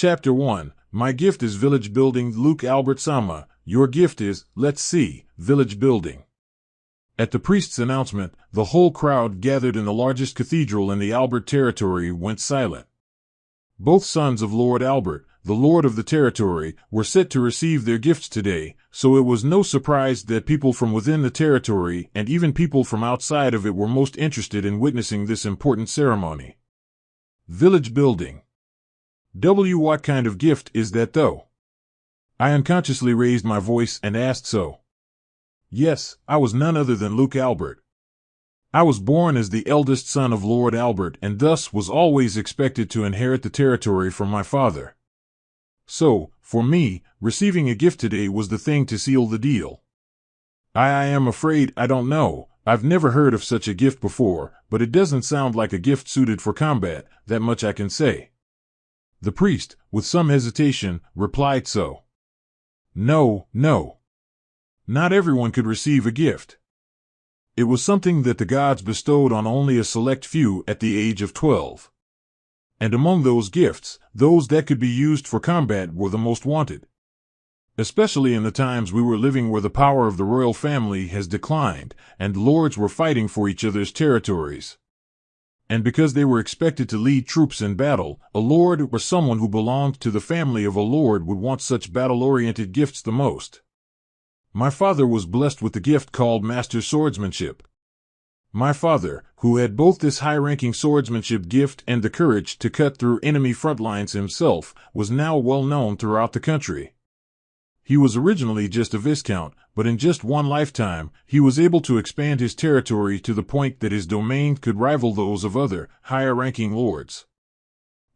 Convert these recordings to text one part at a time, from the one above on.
Chapter 1. My gift is village building. Luke Albert Sama. Your gift is, let's see, village building. At the priest's announcement, the whole crowd gathered in the largest cathedral in the Albert territory went silent. Both sons of Lord Albert, the lord of the territory, were set to receive their gifts today, so it was no surprise that people from within the territory and even people from outside of it were most interested in witnessing this important ceremony. Village building. What kind of gift is that though? I unconsciously raised my voice and asked so. Yes, I was none other than Luke Albert. I was born as the eldest son of Lord Albert and thus was always expected to inherit the territory from my father. So, for me, receiving a gift today was the thing to seal the deal. I am afraid I don't know. I've never heard of such a gift before, but it doesn't sound like a gift suited for combat, that much I can say. The priest, with some hesitation, replied so. No. Not everyone could receive a gift. It was something that the gods bestowed on only a select few at the age of 12. And among those gifts, those that could be used for combat were the most wanted. Especially in the times we were living where the power of the royal family has declined, and lords were fighting for each other's territories. And because they were expected to lead troops in battle, a lord or someone who belonged to the family of a lord would want such battle-oriented gifts the most. My father was blessed with the gift called Master Swordsmanship. My father, who had both this high-ranking swordsmanship gift and the courage to cut through enemy front lines himself, was now well known throughout the country. He was originally just a viscount, but in just one lifetime, he was able to expand his territory to the point that his domain could rival those of other, higher-ranking lords.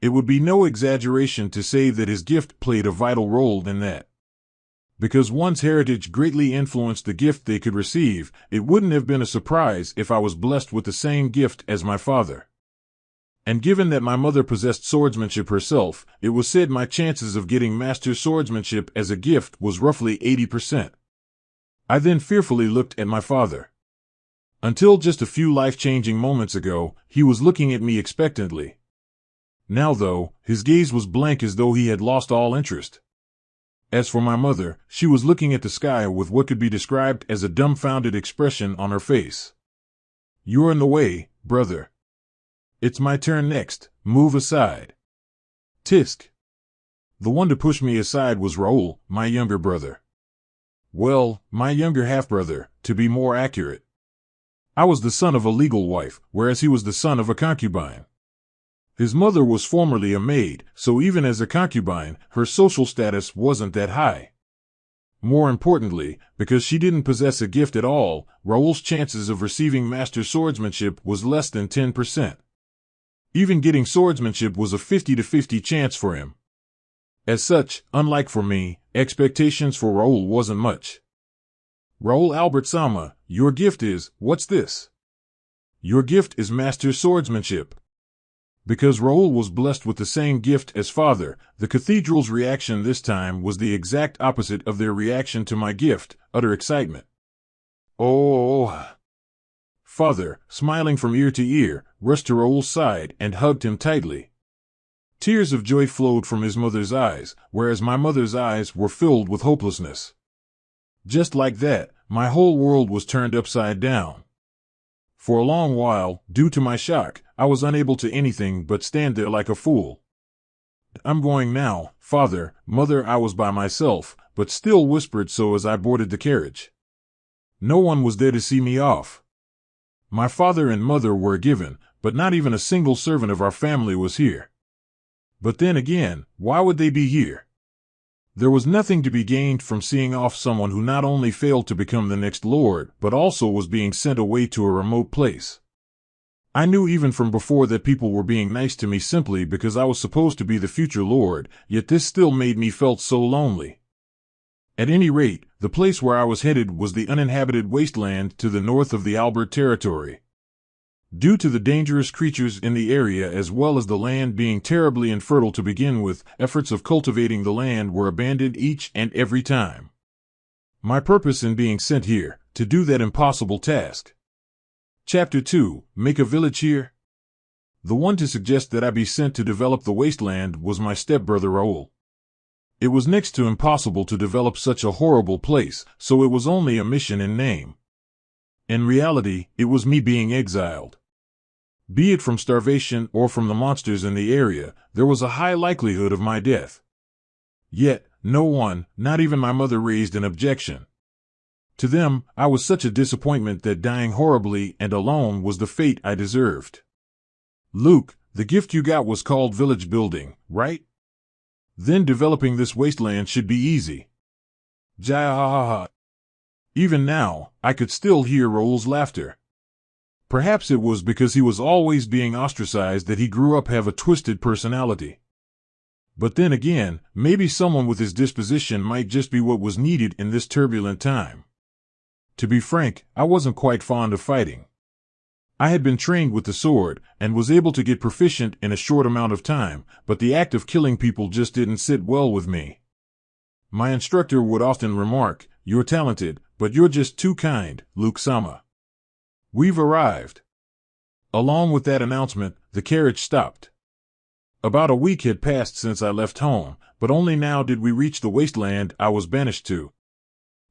It would be no exaggeration to say that his gift played a vital role in that. Because one's heritage greatly influenced the gift they could receive, it wouldn't have been a surprise if I was blessed with the same gift as my father. And given that my mother possessed swordsmanship herself, it was said my chances of getting master swordsmanship as a gift was roughly 80%. I then fearfully looked at my father. Until just a few life-changing moments ago, he was looking at me expectantly. Now though, his gaze was blank as though he had lost all interest. As for my mother, she was looking at the sky with what could be described as a dumbfounded expression on her face. You're in the way, brother. It's my turn next, move aside. Tisk. The one to push me aside was Raoul, my younger brother. Well, my younger half-brother, to be more accurate. I was the son of a legal wife, whereas he was the son of a concubine. His mother was formerly a maid, so even as a concubine, her social status wasn't that high. More importantly, because she didn't possess a gift at all, Raoul's chances of receiving master swordsmanship was less than 10%. Even getting swordsmanship was a 50-50 chance for him. As such, unlike for me, expectations for Raoul wasn't much. Raoul Albert Sama, your gift is, what's this? Your gift is master swordsmanship. Because Raoul was blessed with the same gift as father, the cathedral's reaction this time was the exact opposite of their reaction to my gift, utter excitement. Oh! Father, smiling from ear to ear, rushed to Raoul's side and hugged him tightly. Tears of joy flowed from his mother's eyes, whereas my mother's eyes were filled with hopelessness. Just like that, my whole world was turned upside down. For a long while, due to my shock, I was unable to anything but stand there like a fool. I'm going now, father, mother. I was by myself, but still whispered so as I boarded the carriage. No one was there to see me off. My father and mother were a given, but not even a single servant of our family was here. But then again, why would they be here? There was nothing to be gained from seeing off someone who not only failed to become the next lord, but also was being sent away to a remote place. I knew even from before that people were being nice to me simply because I was supposed to be the future lord, yet this still made me felt so lonely. At any rate, the place where I was headed was the uninhabited wasteland to the north of the Albert territory. Due to the dangerous creatures in the area as well as the land being terribly infertile to begin with, efforts of cultivating the land were abandoned each and every time. My purpose in being sent here, to do that impossible task. Chapter 2, Make a Village Here? The one to suggest that I be sent to develop the wasteland was my stepbrother Raoul. It was next to impossible to develop such a horrible place, so it was only a mission in name. In reality, it was me being exiled. Be it from starvation or from the monsters in the area, there was a high likelihood of my death. Yet, no one, not even my mother, raised an objection. To them, I was such a disappointment that dying horribly and alone was the fate I deserved. Luke, the gift you got was called village building, right? Then developing this wasteland should be easy. Ja. Even now, I could still hear Raoul's laughter. Perhaps it was because he was always being ostracized that he grew up have a twisted personality. But then again, maybe someone with his disposition might just be what was needed in this turbulent time. To be frank, I wasn't quite fond of fighting. I had been trained with the sword, and was able to get proficient in a short amount of time, but the act of killing people just didn't sit well with me. My instructor would often remark, "You're talented, but you're just too kind, Luke-sama. We've arrived." Along with that announcement, the carriage stopped. About a week had passed since I left home, but only now did we reach the wasteland I was banished to.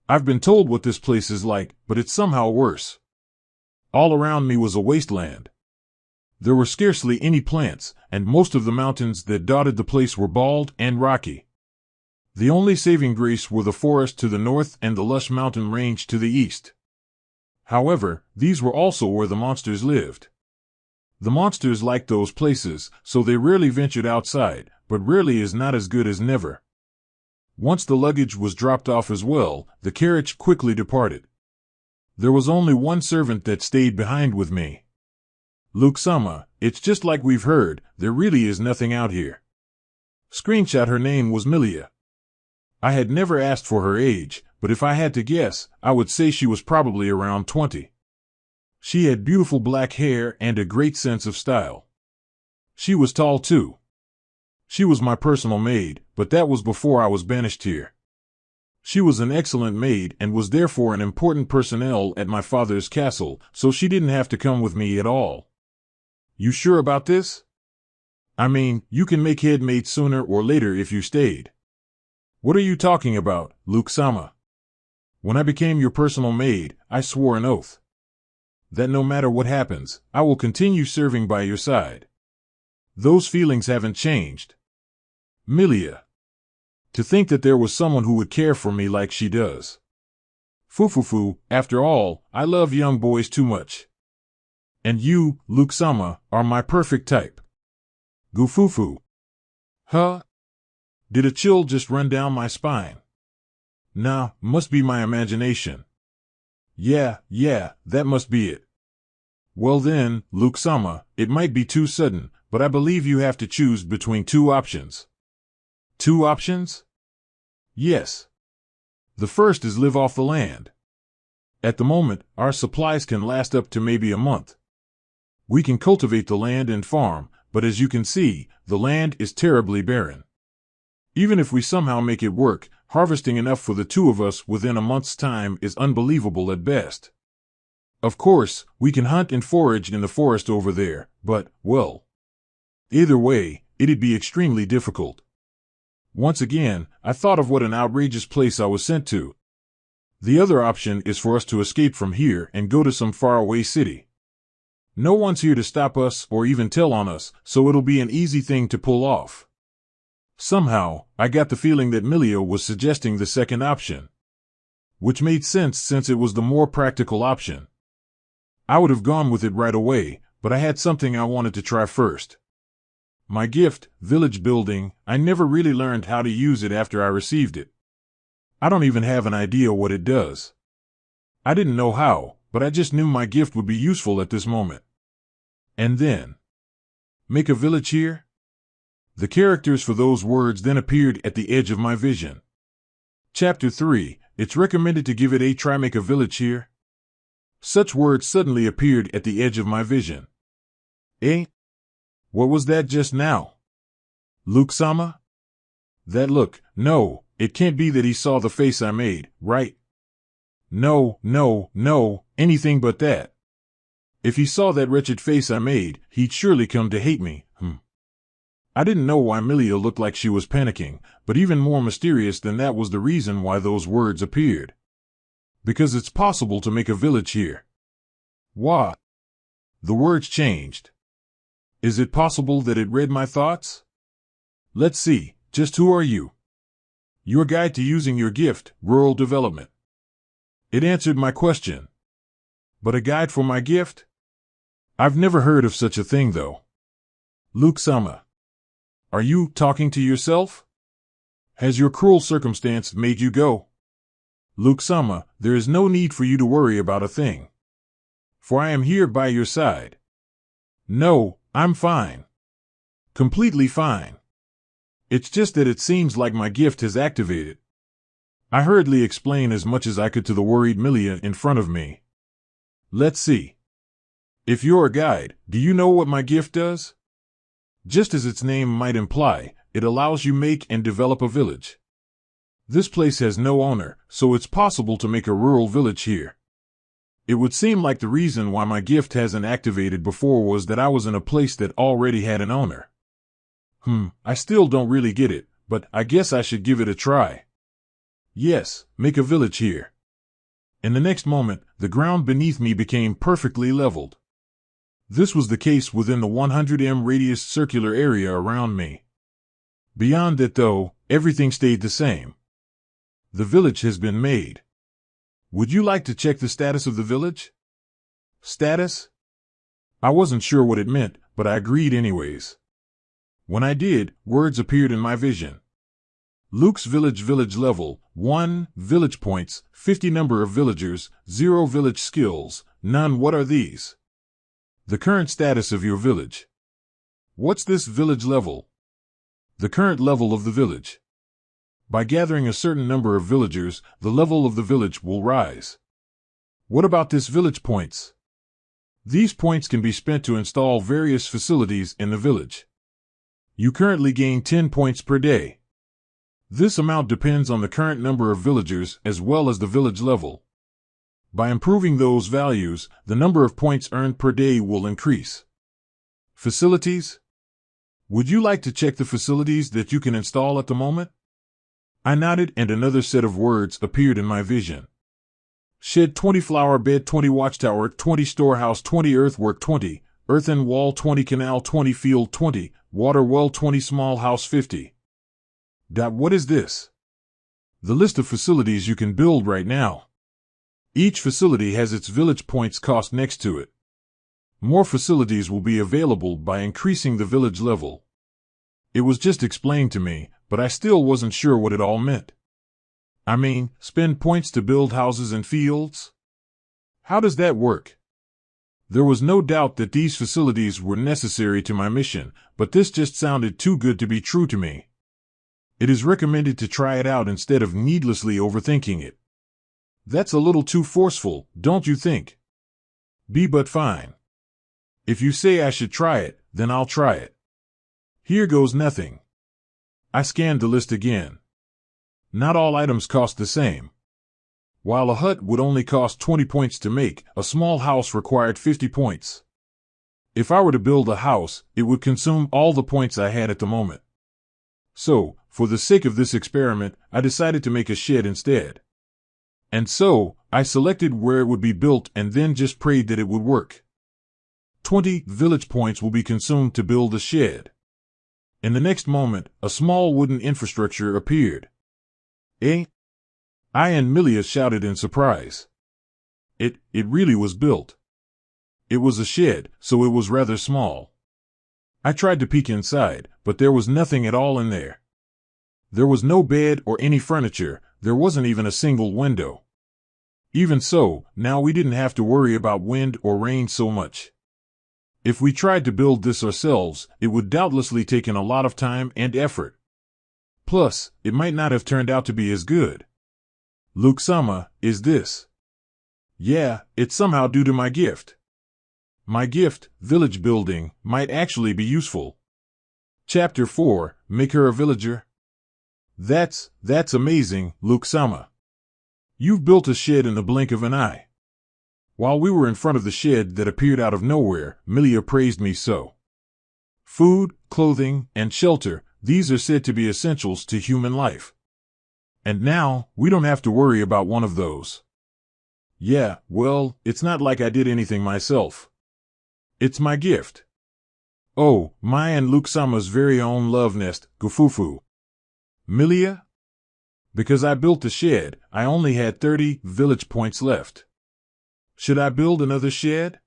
I've been told what this place is like, but it's somehow worse. All around me was a wasteland. There were scarcely any plants, and most of the mountains that dotted the place were bald and rocky. The only saving grace were the forest to the north and the lush mountain range to the east. However, these were also where the monsters lived. The monsters liked those places, so they rarely ventured outside, but rarely is not as good as never. Once the luggage was dropped off as well, the carriage quickly departed. There was only one servant that stayed behind with me. "Luke-sama, it's just like we've heard, there really is nothing out here." Screenshot. Her name was Milia. I had never asked for her age, but if I had to guess, I would say she was probably around 20. She had beautiful black hair and a great sense of style. She was tall too. She was my personal maid, but that was before I was banished here. She was an excellent maid and was therefore an important personnel at my father's castle, so she didn't have to come with me at all. "You sure about this? I mean, you can make head maid sooner or later if you stayed." "What are you talking about, Luke-sama? When I became your personal maid, I swore an oath that no matter what happens, I will continue serving by your side. Those feelings haven't changed." Milia. To think that there was someone who would care for me like she does. Fufufu, after all, I love young boys too much. And you, Luke-sama, are my perfect type. Gufufu. Huh? Did a chill just run down my spine? Nah, must be my imagination. Yeah, that must be it. Well then, Luke-sama, it might be too sudden, but I believe you have to choose between two options. 2 options? Yes. The first is live off the land. At the moment, our supplies can last up to maybe a month. We can cultivate the land and farm, but as you can see, the land is terribly barren. Even if we somehow make it work, harvesting enough for the two of us within a month's time is unbelievable at best. Of course, we can hunt and forage in the forest over there, but, well, either way, it'd be extremely difficult. Once again, I thought of what an outrageous place I was sent to. The other option is for us to escape from here and go to some faraway city. No one's here to stop us or even tell on us, so it'll be an easy thing to pull off. Somehow, I got the feeling that Milia was suggesting the second option, which made sense since it was the more practical option. I would have gone with it right away, but I had something I wanted to try first. My gift, village building, I never really learned how to use it after I received it. I don't even have an idea what it does. I didn't know how, but I just knew my gift would be useful at this moment. And then, make a village here? The characters for those words then appeared at the edge of my vision. Chapter 3, it's recommended to give it a try. Make a village here? Such words suddenly appeared at the edge of my vision. Eh? What was that just now? Luke-sama? That look, no, it can't be that he saw the face I made, right? No, anything but that. If he saw that wretched face I made, he'd surely come to hate me. I didn't know why Milia looked like she was panicking, but even more mysterious than that was the reason why those words appeared. Because it's possible to make a village here. What? The words changed. Is it possible that it read my thoughts? Let's see, just who are you? Your guide to using your gift, rural development. It answered my question. But a guide for my gift? I've never heard of such a thing, though. Luke-sama. Are you talking to yourself? Has your cruel circumstance made you go? Luke-sama, there is no need for you to worry about a thing. For I am here by your side. No, I'm fine. Completely fine. It's just that it seems like my gift has activated. I hurriedly explained as much as I could to the worried Milia in front of me. Let's see. If you're a guide, do you know what my gift does? Just as its name might imply, it allows you make and develop a village. This place has no owner, so it's possible to make a rural village here. It would seem like the reason why my gift hasn't activated before was that I was in a place that already had an owner. I still don't really get it, but I guess I should give it a try. Yes, make a village here. In the next moment, the ground beneath me became perfectly leveled. This was the case within the 100 radius circular area around me. Beyond that, though, everything stayed the same. The village has been made. Would you like to check the status of the village? Status? I wasn't sure what it meant, but I agreed anyways. When I did, words appeared in my vision. Luke's village level, 1, village points, 50 number of villagers, 0 village skills, none. What are these? The current status of your village. What's this village level? The current level of the village. By gathering a certain number of villagers, the level of the village will rise. What about this village points? These points can be spent to install various facilities in the village. You currently gain 10 points per day. This amount depends on the current number of villagers as well as the village level. By improving those values, the number of points earned per day will increase. Facilities? Would you like to check the facilities that you can install at the moment? I nodded and another set of words appeared in my vision. Shed 20, flower bed 20, watchtower 20, storehouse 20, earthwork 20, earthen wall 20, canal 20, field 20, water well 20, small house 50. What is this? The list of facilities you can build right now. Each facility has its village points cost next to it. More facilities will be available by increasing the village level. It was just explained to me, but I still wasn't sure what it all meant. I mean, spend points to build houses and fields? How does that work? There was no doubt that these facilities were necessary to my mission, but this just sounded too good to be true to me. It is recommended to try it out instead of needlessly overthinking it. That's a little too forceful, don't you think? But fine. If you say I should try it, then I'll try it. Here goes nothing. I scanned the list again. Not all items cost the same. While a hut would only cost 20 points to make, a small house required 50 points. If I were to build a house, it would consume all the points I had at the moment. So, for the sake of this experiment, I decided to make a shed instead. And so, I selected where it would be built and then just prayed that it would work. 20 village points will be consumed to build the shed. In the next moment, a small wooden infrastructure appeared. Eh? I and Milia shouted in surprise. It really was built. It was a shed, so it was rather small. I tried to peek inside, but there was nothing at all in there. There was no bed or any furniture, there wasn't even a single window. Even so, now we didn't have to worry about wind or rain so much. If we tried to build this ourselves, it would doubtlessly take a lot of time and effort. Plus, it might not have turned out to be as good. Luke-sama, is this? Yeah, it's somehow due to my gift. My gift, village building, might actually be useful. Chapter 4, Make her a villager? That's amazing, Luke-sama. You've built a shed in the blink of an eye. While we were in front of the shed that appeared out of nowhere, Milia praised me so. Food, clothing, and shelter, these are said to be essentials to human life. And now, we don't have to worry about one of those. Yeah, well, it's not like I did anything myself. It's my gift. Oh, my and Luke-sama's very own love nest, Gufufu. Milia? Because I built the shed, I only had 30 village points left. Should I build another shed?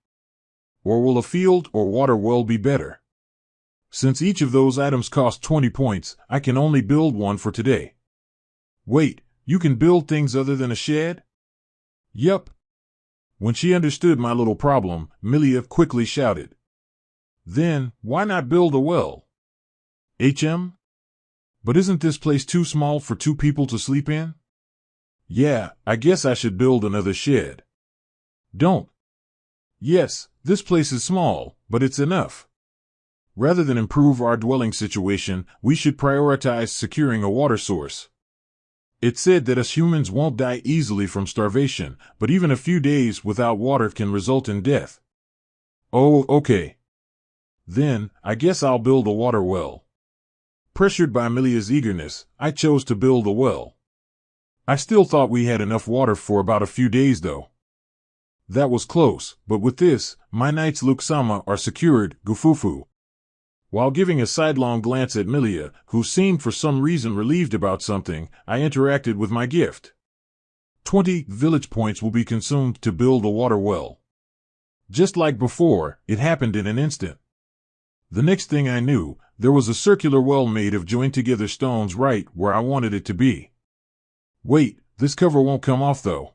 Or will a field or water well be better? Since each of those items cost 20 points, I can only build one for today. Wait, you can build things other than a shed? Yup. When she understood my little problem, Milia quickly shouted. Then, why not build a well? But isn't this place too small for 2 people to sleep in? Yeah, I guess I should build another shed. Don't. Yes, this place is small, but it's enough. Rather than improve our dwelling situation, we should prioritize securing a water source. It's said that us humans won't die easily from starvation, but even a few days without water can result in death. Oh, okay. Then, I guess I'll build a water well. Pressured by Milia's eagerness, I chose to build a well. I still thought we had enough water for about a few days though. That was close, but with this, my knights Luke-sama are secured, Gufufu. While giving a sidelong glance at Milia, who seemed for some reason relieved about something, I interacted with my gift. 20 village points will be consumed to build a water well. Just like before, it happened in an instant. The next thing I knew, there was a circular well made of joined together stones right where I wanted it to be. Wait, this cover won't come off though.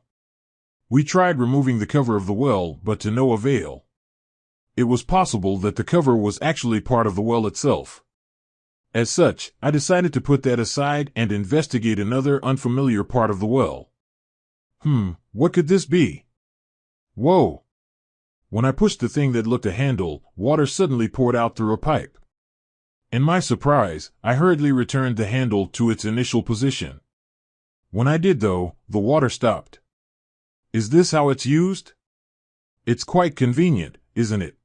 We tried removing the cover of the well, but to no avail. It was possible that the cover was actually part of the well itself. As such, I decided to put that aside and investigate another unfamiliar part of the well. What could this be? Whoa! When I pushed the thing that looked a handle, water suddenly poured out through a pipe. In my surprise, I hurriedly returned the handle to its initial position. When I did though, the water stopped. Is this how it's used? It's quite convenient, isn't it?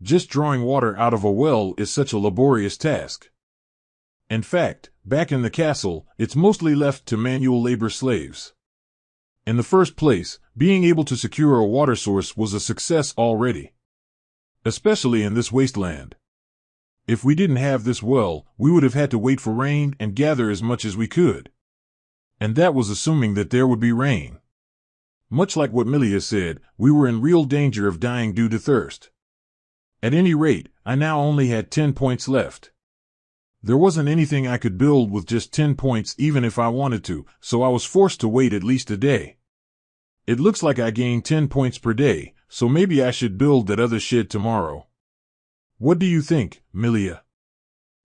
Just drawing water out of a well is such a laborious task. In fact, back in the castle, it's mostly left to manual labor slaves. In the first place, being able to secure a water source was a success already. Especially in this wasteland. If we didn't have this well, we would have had to wait for rain and gather as much as we could. And that was assuming that there would be rain. Much like what Milia said, we were in real danger of dying due to thirst. At any rate, I now only had 10 points left. There wasn't anything I could build with just 10 points even if I wanted to, so I was forced to wait at least a day. It looks like I gained 10 points per day, so maybe I should build that other shed tomorrow. What do you think, Milia?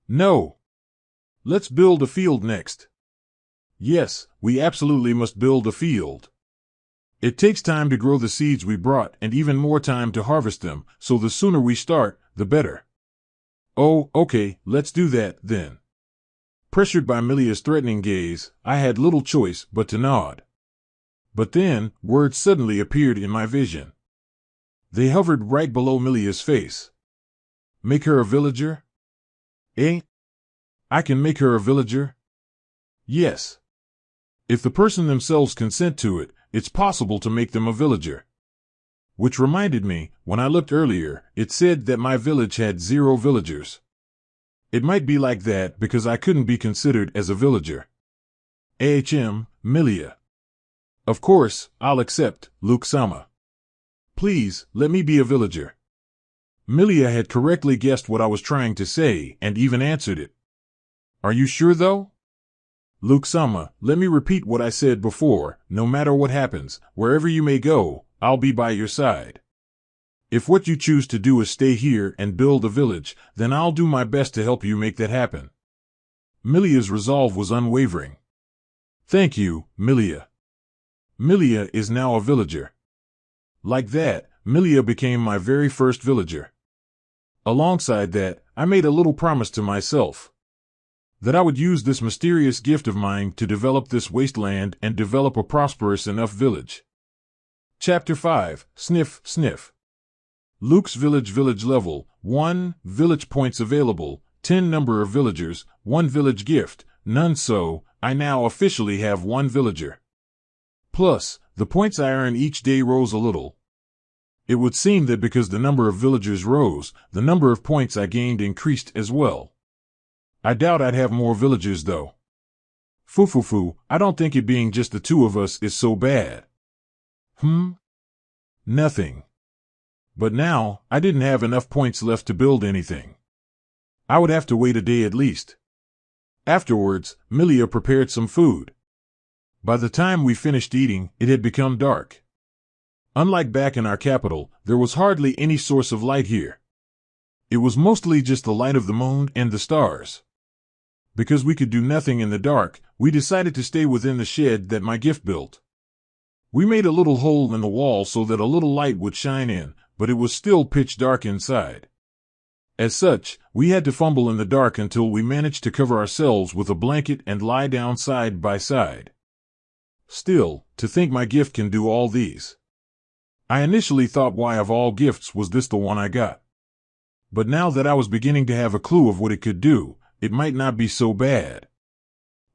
No. Let's build a field next. Yes, we absolutely must build a field. It takes time to grow the seeds we brought and even more time to harvest them, so the sooner we start, the better. Oh, okay, let's do that, then. Pressured by Milia's threatening gaze, I had little choice but to nod. But then, words suddenly appeared in my vision. They hovered right below Milia's face. Make her a villager? Eh? I can make her a villager? Yes. If the person themselves consent to it, it's possible to make them a villager. Which reminded me, when I looked earlier, it said that my village had 0 villagers. It might be like that because I couldn't be considered as a villager. Milia. Of course, I'll accept, Luke-sama. Please, let me be a villager. Milia had correctly guessed what I was trying to say and even answered it. Are you sure though? Luke-sama, let me repeat what I said before, no matter what happens, wherever you may go, I'll be by your side. If what you choose to do is stay here and build a village, then I'll do my best to help you make that happen. Milia's resolve was unwavering. Thank you, Milia. Milia is now a villager. Like that, Milia became my very first villager. Alongside that, I made a little promise to myself. That I would use this mysterious gift of mine to develop this wasteland and develop a prosperous enough village. Chapter 5, Sniff, Sniff. Luke's village level, 1, village points available, 10 number of villagers, 1 village gift, none so, I now officially have 1 villager. Plus, the points I earn each day rose a little. It would seem that because the number of villagers rose, the number of points I gained increased as well. I doubt I'd have more villagers though. Foo, I don't think it being just the 2 of us is so bad. Nothing. But now, I didn't have enough points left to build anything. I would have to wait a day at least. Afterwards, Milia prepared some food. By the time we finished eating, it had become dark. Unlike back in our capital, there was hardly any source of light here. It was mostly just the light of the moon and the stars. Because we could do nothing in the dark, we decided to stay within the shed that my gift built. We made a little hole in the wall so that a little light would shine in, but it was still pitch dark inside. As such, we had to fumble in the dark until we managed to cover ourselves with a blanket and lie down side by side. Still, to think my gift can do all these. I initially thought why of all gifts was this the one I got. But now that I was beginning to have a clue of what it could do, it might not be so bad.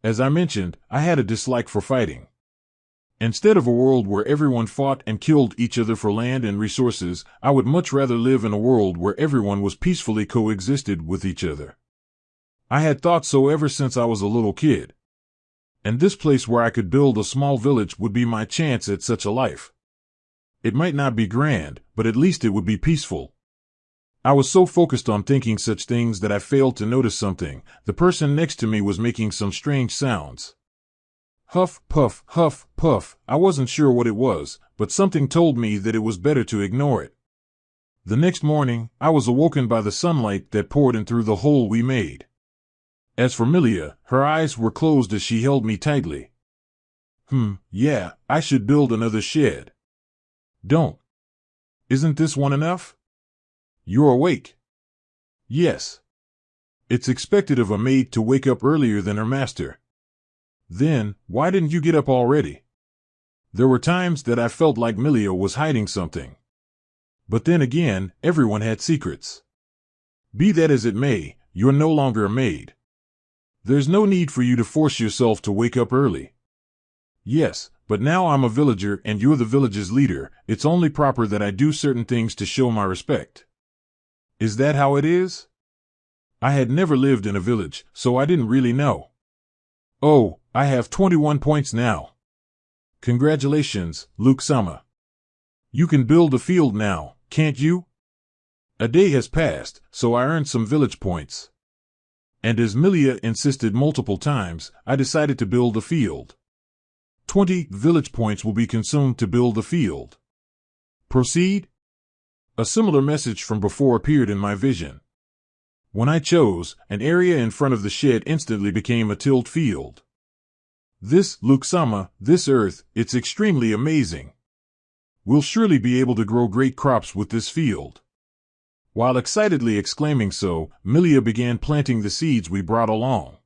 As I mentioned, I had a dislike for fighting. Instead of a world where everyone fought and killed each other for land and resources, I would much rather live in a world where everyone was peacefully coexisted with each other. I had thought so ever since I was a little kid. And this place where I could build a small village would be my chance at such a life. It might not be grand, but at least it would be peaceful. I was so focused on thinking such things that I failed to notice something. The person next to me was making some strange sounds. Huff, puff, huff, puff. I wasn't sure what it was, but something told me that it was better to ignore it. The next morning, I was awoken by the sunlight that poured in through the hole we made. As for Milia, her eyes were closed as she held me tightly. Yeah, I should build another shed. Don't. Isn't this one enough? You're awake. Yes. It's expected of a maid to wake up earlier than her master. Then, why didn't you get up already? There were times that I felt like Milia was hiding something. But then again, everyone had secrets. Be that as it may, you're no longer a maid. There's no need for you to force yourself to wake up early. Yes, but now I'm a villager and you're the village's leader. It's only proper that I do certain things to show my respect. Is that how it is? I had never lived in a village, so I didn't really know. Oh, I have 21 points now. Congratulations, Luke-sama. You can build a field now, can't you? A day has passed, so I earned some village points. And as Milia insisted multiple times, I decided to build a field. 20 village points will be consumed to build the field. Proceed? A similar message from before appeared in my vision. When I chose, an area in front of the shed instantly became a tilled field. This, Luke-sama, this earth, it's extremely amazing. We'll surely be able to grow great crops with this field. While excitedly exclaiming so, Milia began planting the seeds we brought along.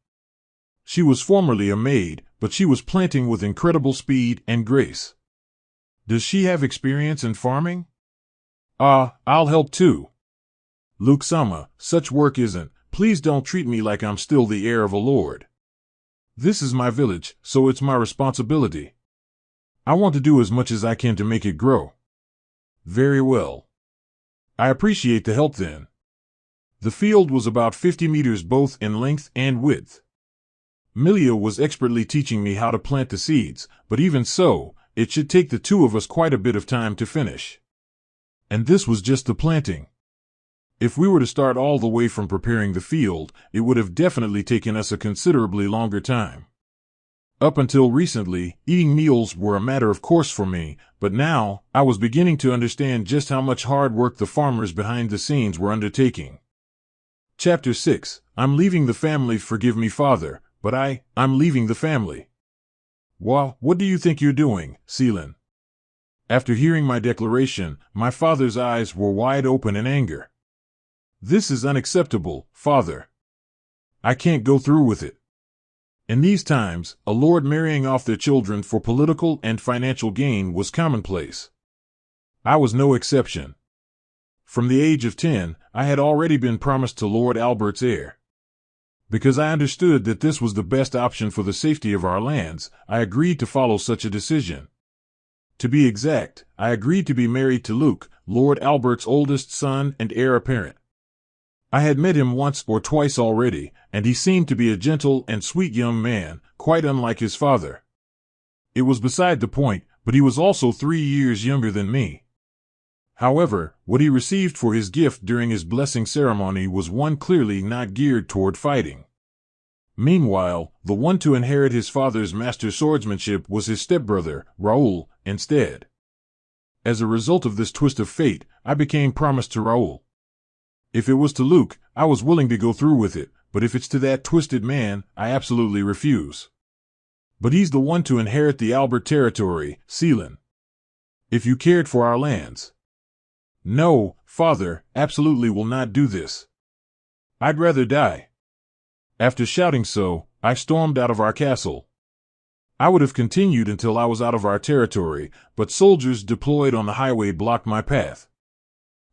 She was formerly a maid, but she was planting with incredible speed and grace. Does she have experience in farming? I'll help too. Luke-sama, such work isn't. Please don't treat me like I'm still the heir of a lord. This is my village, so it's my responsibility. I want to do as much as I can to make it grow. Very well. I appreciate the help then. The field was about 50 meters both in length and width. Milia was expertly teaching me how to plant the seeds, but even so, it should take the 2 of us quite a bit of time to finish. And this was just the planting. If we were to start all the way from preparing the field, it would have definitely taken us a considerably longer time. Up until recently, eating meals were a matter of course for me, but now, I was beginning to understand just how much hard work the farmers behind the scenes were undertaking. Chapter 6, I'm leaving the family. Forgive me, Father, but I'm leaving the family. What do you think you're doing, Seelin? After hearing my declaration, my father's eyes were wide open in anger. This is unacceptable, Father. I can't go through with it. In these times, a lord marrying off their children for political and financial gain was commonplace. I was no exception. From the age of 10, I had already been promised to Lord Albert's heir. Because I understood that this was the best option for the safety of our lands, I agreed to follow such a decision. To be exact, I agreed to be married to Luke, Lord Albert's oldest son and heir apparent. I had met him once or twice already, and he seemed to be a gentle and sweet young man, quite unlike his father. It was beside the point, but he was also 3 years younger than me. However, what he received for his gift during his blessing ceremony was one clearly not geared toward fighting. Meanwhile, the one to inherit his father's master swordsmanship was his stepbrother, Raoul, instead. As a result of this twist of fate, I became promised to Raoul. If it was to Luke, I was willing to go through with it, but if it's to that twisted man, I absolutely refuse. But he's the one to inherit the Albert territory, Sealand. If you cared for our lands. No, father, absolutely will not do this. I'd rather die. After shouting so, I stormed out of our castle. I would have continued until I was out of our territory, but soldiers deployed on the highway blocked my path.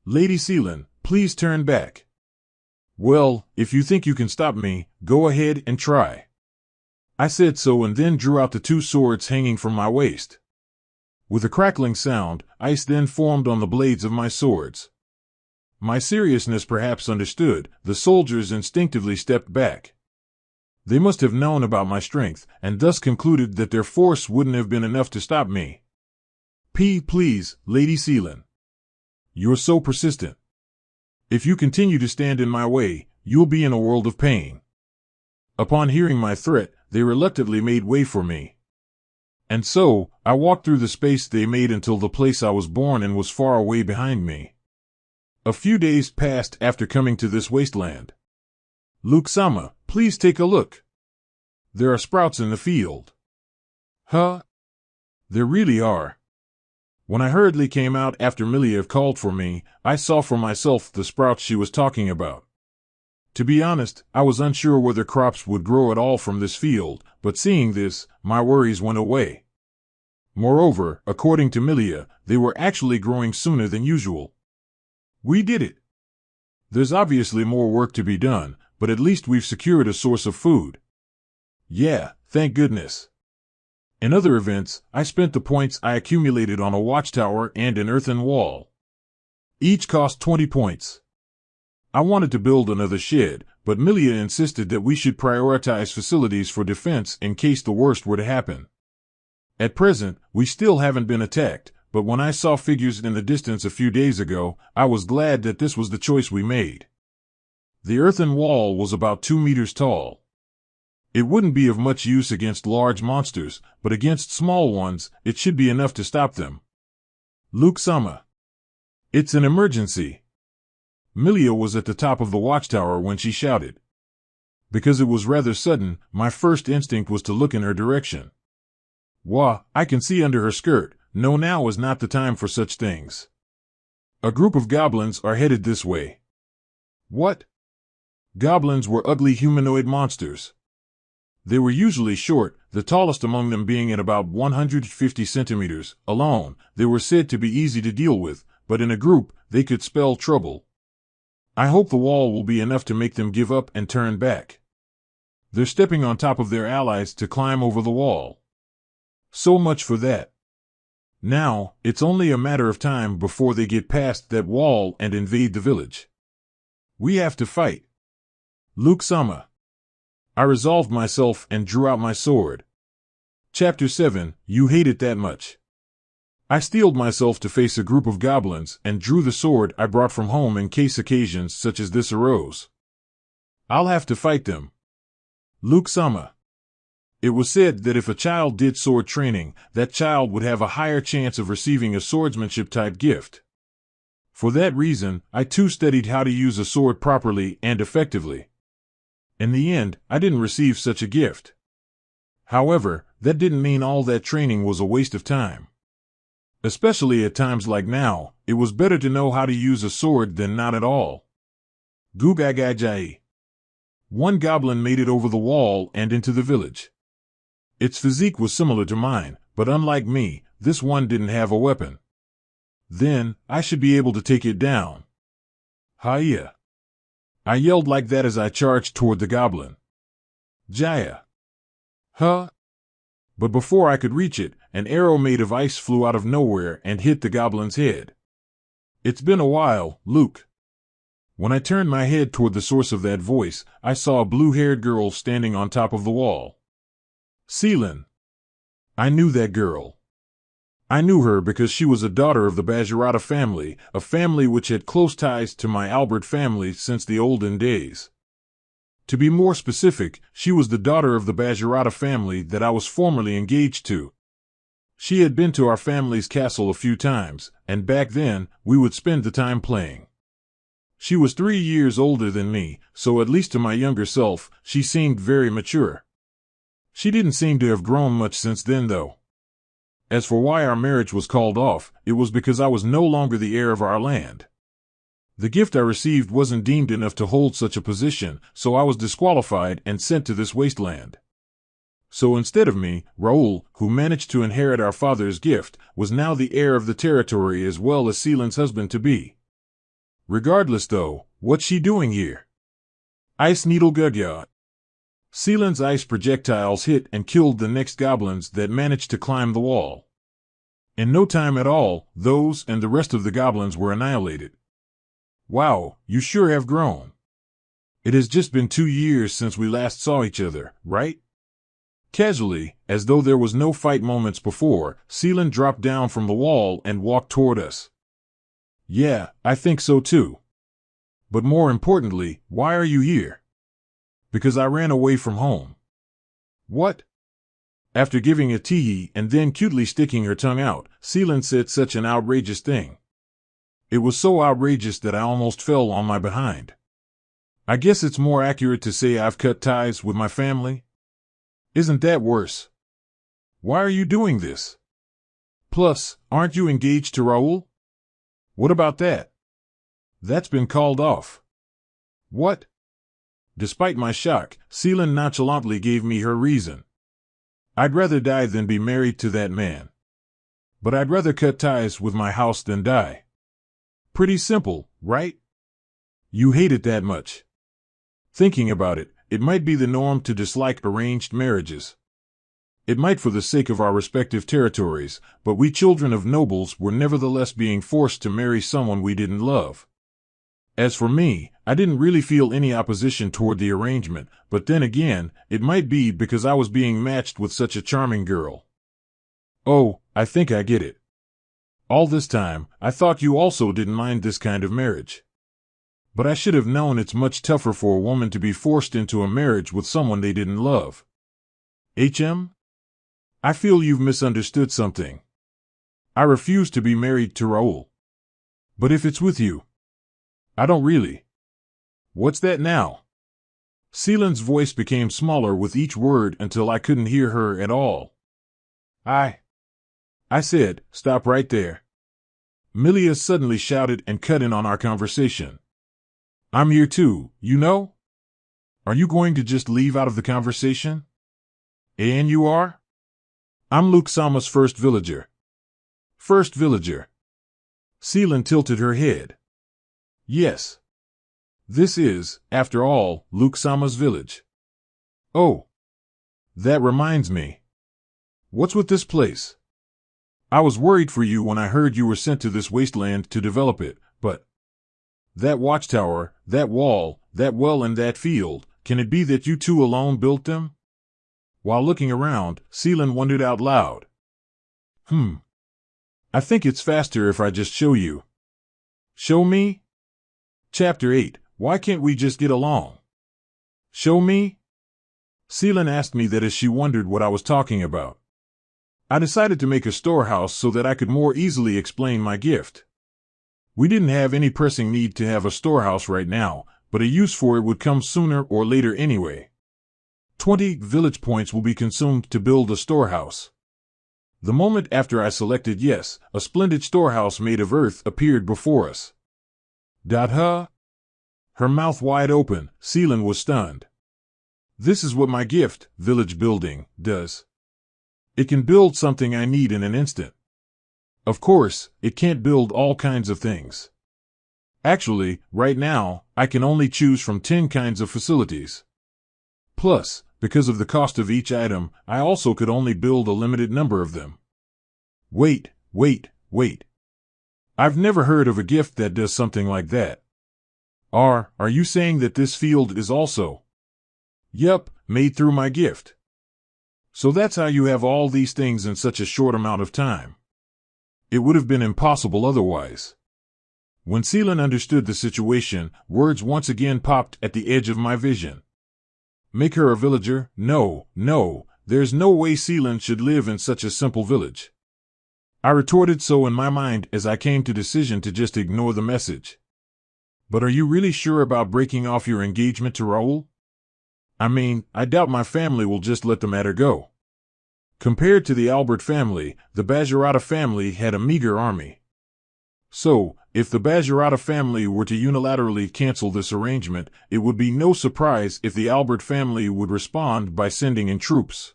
Lady Sealand, please turn back. Well, if you think you can stop me, go ahead and try. I said so and then drew out the 2 swords hanging from my waist. With a crackling sound, ice then formed on the blades of my swords. My seriousness perhaps understood, the soldiers instinctively stepped back. They must have known about my strength, and thus concluded that their force wouldn't have been enough to stop me. Please, Lady Sealand. You're so persistent. If you continue to stand in my way, you'll be in a world of pain. Upon hearing my threat, they reluctantly made way for me. And so, I walked through the space they made until the place I was born in was far away behind me. A few days passed after coming to this wasteland. Luke-sama, please take a look. There are sprouts in the field. Huh? There really are. When I hurriedly came out after Miliev called for me, I saw for myself the sprouts she was talking about. To be honest, I was unsure whether crops would grow at all from this field, but seeing this, my worries went away. Moreover, according to Milia, they were actually growing sooner than usual. We did it. There's obviously more work to be done, but at least we've secured a source of food. Yeah, thank goodness. In other events, I spent the points I accumulated on a watchtower and an earthen wall. Each cost 20 points. I wanted to build another shed, but Milia insisted that we should prioritize facilities for defense in case the worst were to happen. At present, we still haven't been attacked, but when I saw figures in the distance a few days ago, I was glad that this was the choice we made. The earthen wall was about 2 meters tall. It wouldn't be of much use against large monsters, but against small ones, it should be enough to stop them. Luke-sama. It's an emergency. Milia was at the top of the watchtower when she shouted. Because it was rather sudden, my first instinct was to look in her direction. Wah, I can see under her skirt. No, now is not the time for such things. A group of goblins are headed this way. What? Goblins were ugly humanoid monsters. They were usually short, the tallest among them being at about 150 centimeters. Alone, they were said to be easy to deal with, but in a group, they could spell trouble. I hope the wall will be enough to make them give up and turn back. They're stepping on top of their allies to climb over the wall. So much for that. Now, it's only a matter of time before they get past that wall and invade the village. We have to fight. Luke-sama. I resolved myself and drew out my sword. Chapter 7, You Hate It That Much. I steeled myself to face a group of goblins and drew the sword I brought from home in case occasions such as this arose. I'll have to fight them. Luke-sama. It was said that if a child did sword training, that child would have a higher chance of receiving a swordsmanship-type gift. For that reason, I too studied how to use a sword properly and effectively. In the end, I didn't receive such a gift. However, that didn't mean all that training was a waste of time. Especially at times like now, it was better to know how to use a sword than not at all. Gugagajai. One goblin made it over the wall and into the village. Its physique was similar to mine, but unlike me, this one didn't have a weapon. Then, I should be able to take it down. Hiya! I yelled like that as I charged toward the goblin. Jaya! Huh? But before I could reach it, an arrow made of ice flew out of nowhere and hit the goblin's head. It's been a while, Luke. When I turned my head toward the source of that voice, I saw a blue-haired girl standing on top of the wall. Seelan. I knew that girl. I knew her because she was a daughter of the Bajirata family, a family which had close ties to my Albert family since the olden days. To be more specific, she was the daughter of the Bajirata family that I was formerly engaged to. She had been to our family's castle a few times, and back then, we would spend the time playing. She was 3 years older than me, so at least to my younger self, she seemed very mature. She didn't seem to have grown much since then, though. As for why our marriage was called off, it was because I was no longer the heir of our land. The gift I received wasn't deemed enough to hold such a position, so I was disqualified and sent to this wasteland. So instead of me, Raoul, who managed to inherit our father's gift, was now the heir of the territory as well as Seelan's husband-to-be. Regardless, though, what's she doing here? Ice Needle Gugyot. Seelan's ice projectiles hit and killed the next goblins that managed to climb the wall. In no time at all, those and the rest of the goblins were annihilated. Wow, you sure have grown. It has just been 2 years since we last saw each other, right? Casually, as though there was no fight moments before, Seelan dropped down from the wall and walked toward us. Yeah, I think so too. But more importantly, why are you here? Because I ran away from home. What? After giving a tee and then cutely sticking her tongue out, Seelan said such an outrageous thing. It was so outrageous that I almost fell on my behind. I guess it's more accurate to say I've cut ties with my family. Isn't that worse? Why are you doing this? Plus, aren't you engaged to Raoul? What about that? That's been called off. What? Despite my shock, Seelan nonchalantly gave me her reason. I'd rather die than be married to that man. But I'd rather cut ties with my house than die. Pretty simple, right? You hate it that much. Thinking about it, it might be the norm to dislike arranged marriages. It might for the sake of our respective territories, but we children of nobles were nevertheless being forced to marry someone we didn't love. As for me, I didn't really feel any opposition toward the arrangement, but then again, it might be because I was being matched with such a charming girl. Oh, I think I get it. All this time, I thought you also didn't mind this kind of marriage. But I should have known it's much tougher for a woman to be forced into a marriage with someone they didn't love. I feel you've misunderstood something. I refuse to be married to Raoul. But if it's with you, I don't really. What's that now? Seelan's voice became smaller with each word until I couldn't hear her at all. I said, stop right there. Milia suddenly shouted and cut in on our conversation. I'm here too, you know? Are you going to just leave out of the conversation? And you are? I'm Luke Sama's first villager. First villager. Seelan tilted her head. Yes. This is, after all, Luke Sama's village. Oh. That reminds me. What's with this place? I was worried for you when I heard you were sent to this wasteland to develop it, but that watchtower, that wall, that well and that field, can it be that you two alone built them? While looking around, Seelan wondered out loud. I think it's faster if I just show you. Show me? Chapter 8, Why can't we just get along? Show me? Seelan asked me that as she wondered what I was talking about. I decided to make a storehouse so that I could more easily explain my gift. We didn't have any pressing need to have a storehouse right now, but a use for it would come sooner or later anyway. 20 village points will be consumed to build a storehouse. The moment after I selected yes, a splendid storehouse made of earth appeared before us. Her mouth wide open, Seelan was stunned. This is what my gift, village building, does. It can build something I need in an instant. Of course, it can't build all kinds of things. Actually, right now, I can only choose from 10 kinds of facilities. Plus, because of the cost of each item, I also could only build a limited number of them. Wait. I've never heard of a gift that does something like that. Are you saying that this field is also? Yup, made through my gift. So that's how you have all these things in such a short amount of time. It would have been impossible otherwise. When Seelan understood the situation, words once again popped at the edge of my vision. Make her a villager? No, there's no way Seelan should live in such a simple village. I retorted so in my mind as I came to decision to just ignore the message. But are you really sure about breaking off your engagement to Raoul? I mean, I doubt my family will just let the matter go. Compared to the Albert family, the Bajirata family had a meager army. So, if the Bajirata family were to unilaterally cancel this arrangement, it would be no surprise if the Albert family would respond by sending in troops.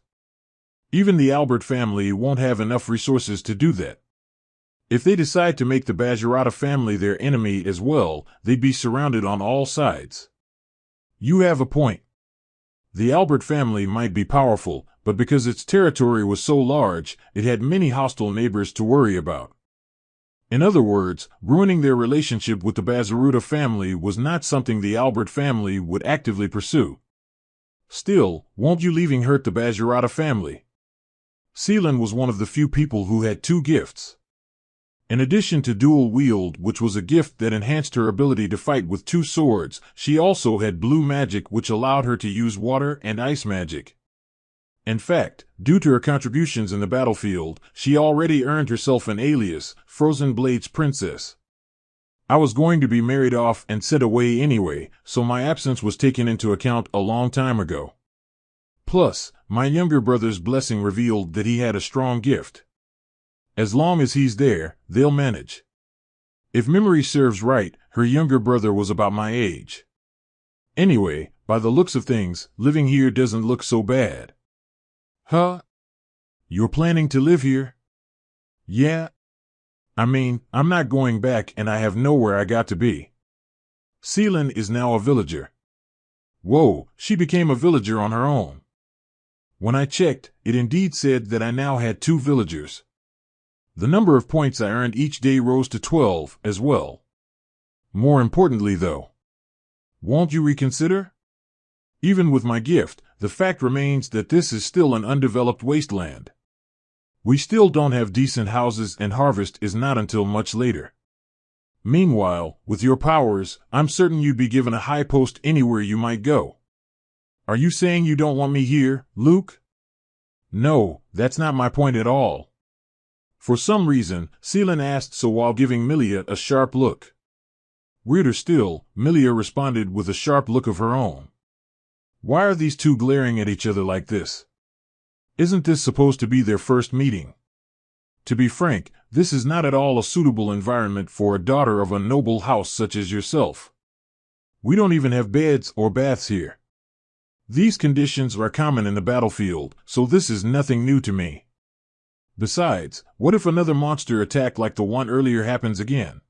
Even the Albert family won't have enough resources to do that. If they decide to make the Bajirata family their enemy as well, they'd be surrounded on all sides. You have a point. The Albert family might be powerful, but because its territory was so large, it had many hostile neighbors to worry about. In other words, ruining their relationship with the Bajirata family was not something the Albert family would actively pursue. Still, won't you leaving hurt the Bajirata family? Seelan was one of the few people who had 2 gifts. In addition to dual wield, which was a gift that enhanced her ability to fight with 2 swords, she also had blue magic, which allowed her to use water and ice magic. In fact, due to her contributions in the battlefield, she already earned herself an alias, Frozen Blades Princess. I was going to be married off and sent away anyway, so my absence was taken into account a long time ago. Plus, my younger brother's blessing revealed that he had a strong gift. As long as he's there, they'll manage. If memory serves right, her younger brother was about my age. Anyway, by the looks of things, living here doesn't look so bad. Huh? You're planning to live here? Yeah. I mean, I'm not going back and I have nowhere I got to be. Seelan is now a villager. Whoa, she became a villager on her own. When I checked, it indeed said that I now had 2 villagers. The number of points I earned each day rose to 12 as well. More importantly, though, won't you reconsider? Even with my gift, the fact remains that this is still an undeveloped wasteland. We still don't have decent houses and harvest is not until much later. Meanwhile, with your powers, I'm certain you'd be given a high post anywhere you might go. Are you saying you don't want me here, Luke? No, that's not my point at all. For some reason, Seelan asked so while giving Milia a sharp look. Weirder still, Milia responded with a sharp look of her own. Why are these 2 glaring at each other like this? Isn't this supposed to be their first meeting? To be frank, this is not at all a suitable environment for a daughter of a noble house such as yourself. We don't even have beds or baths here. These conditions are common in the battlefield, so this is nothing new to me. Besides, what if another monster attack like the one earlier happens again?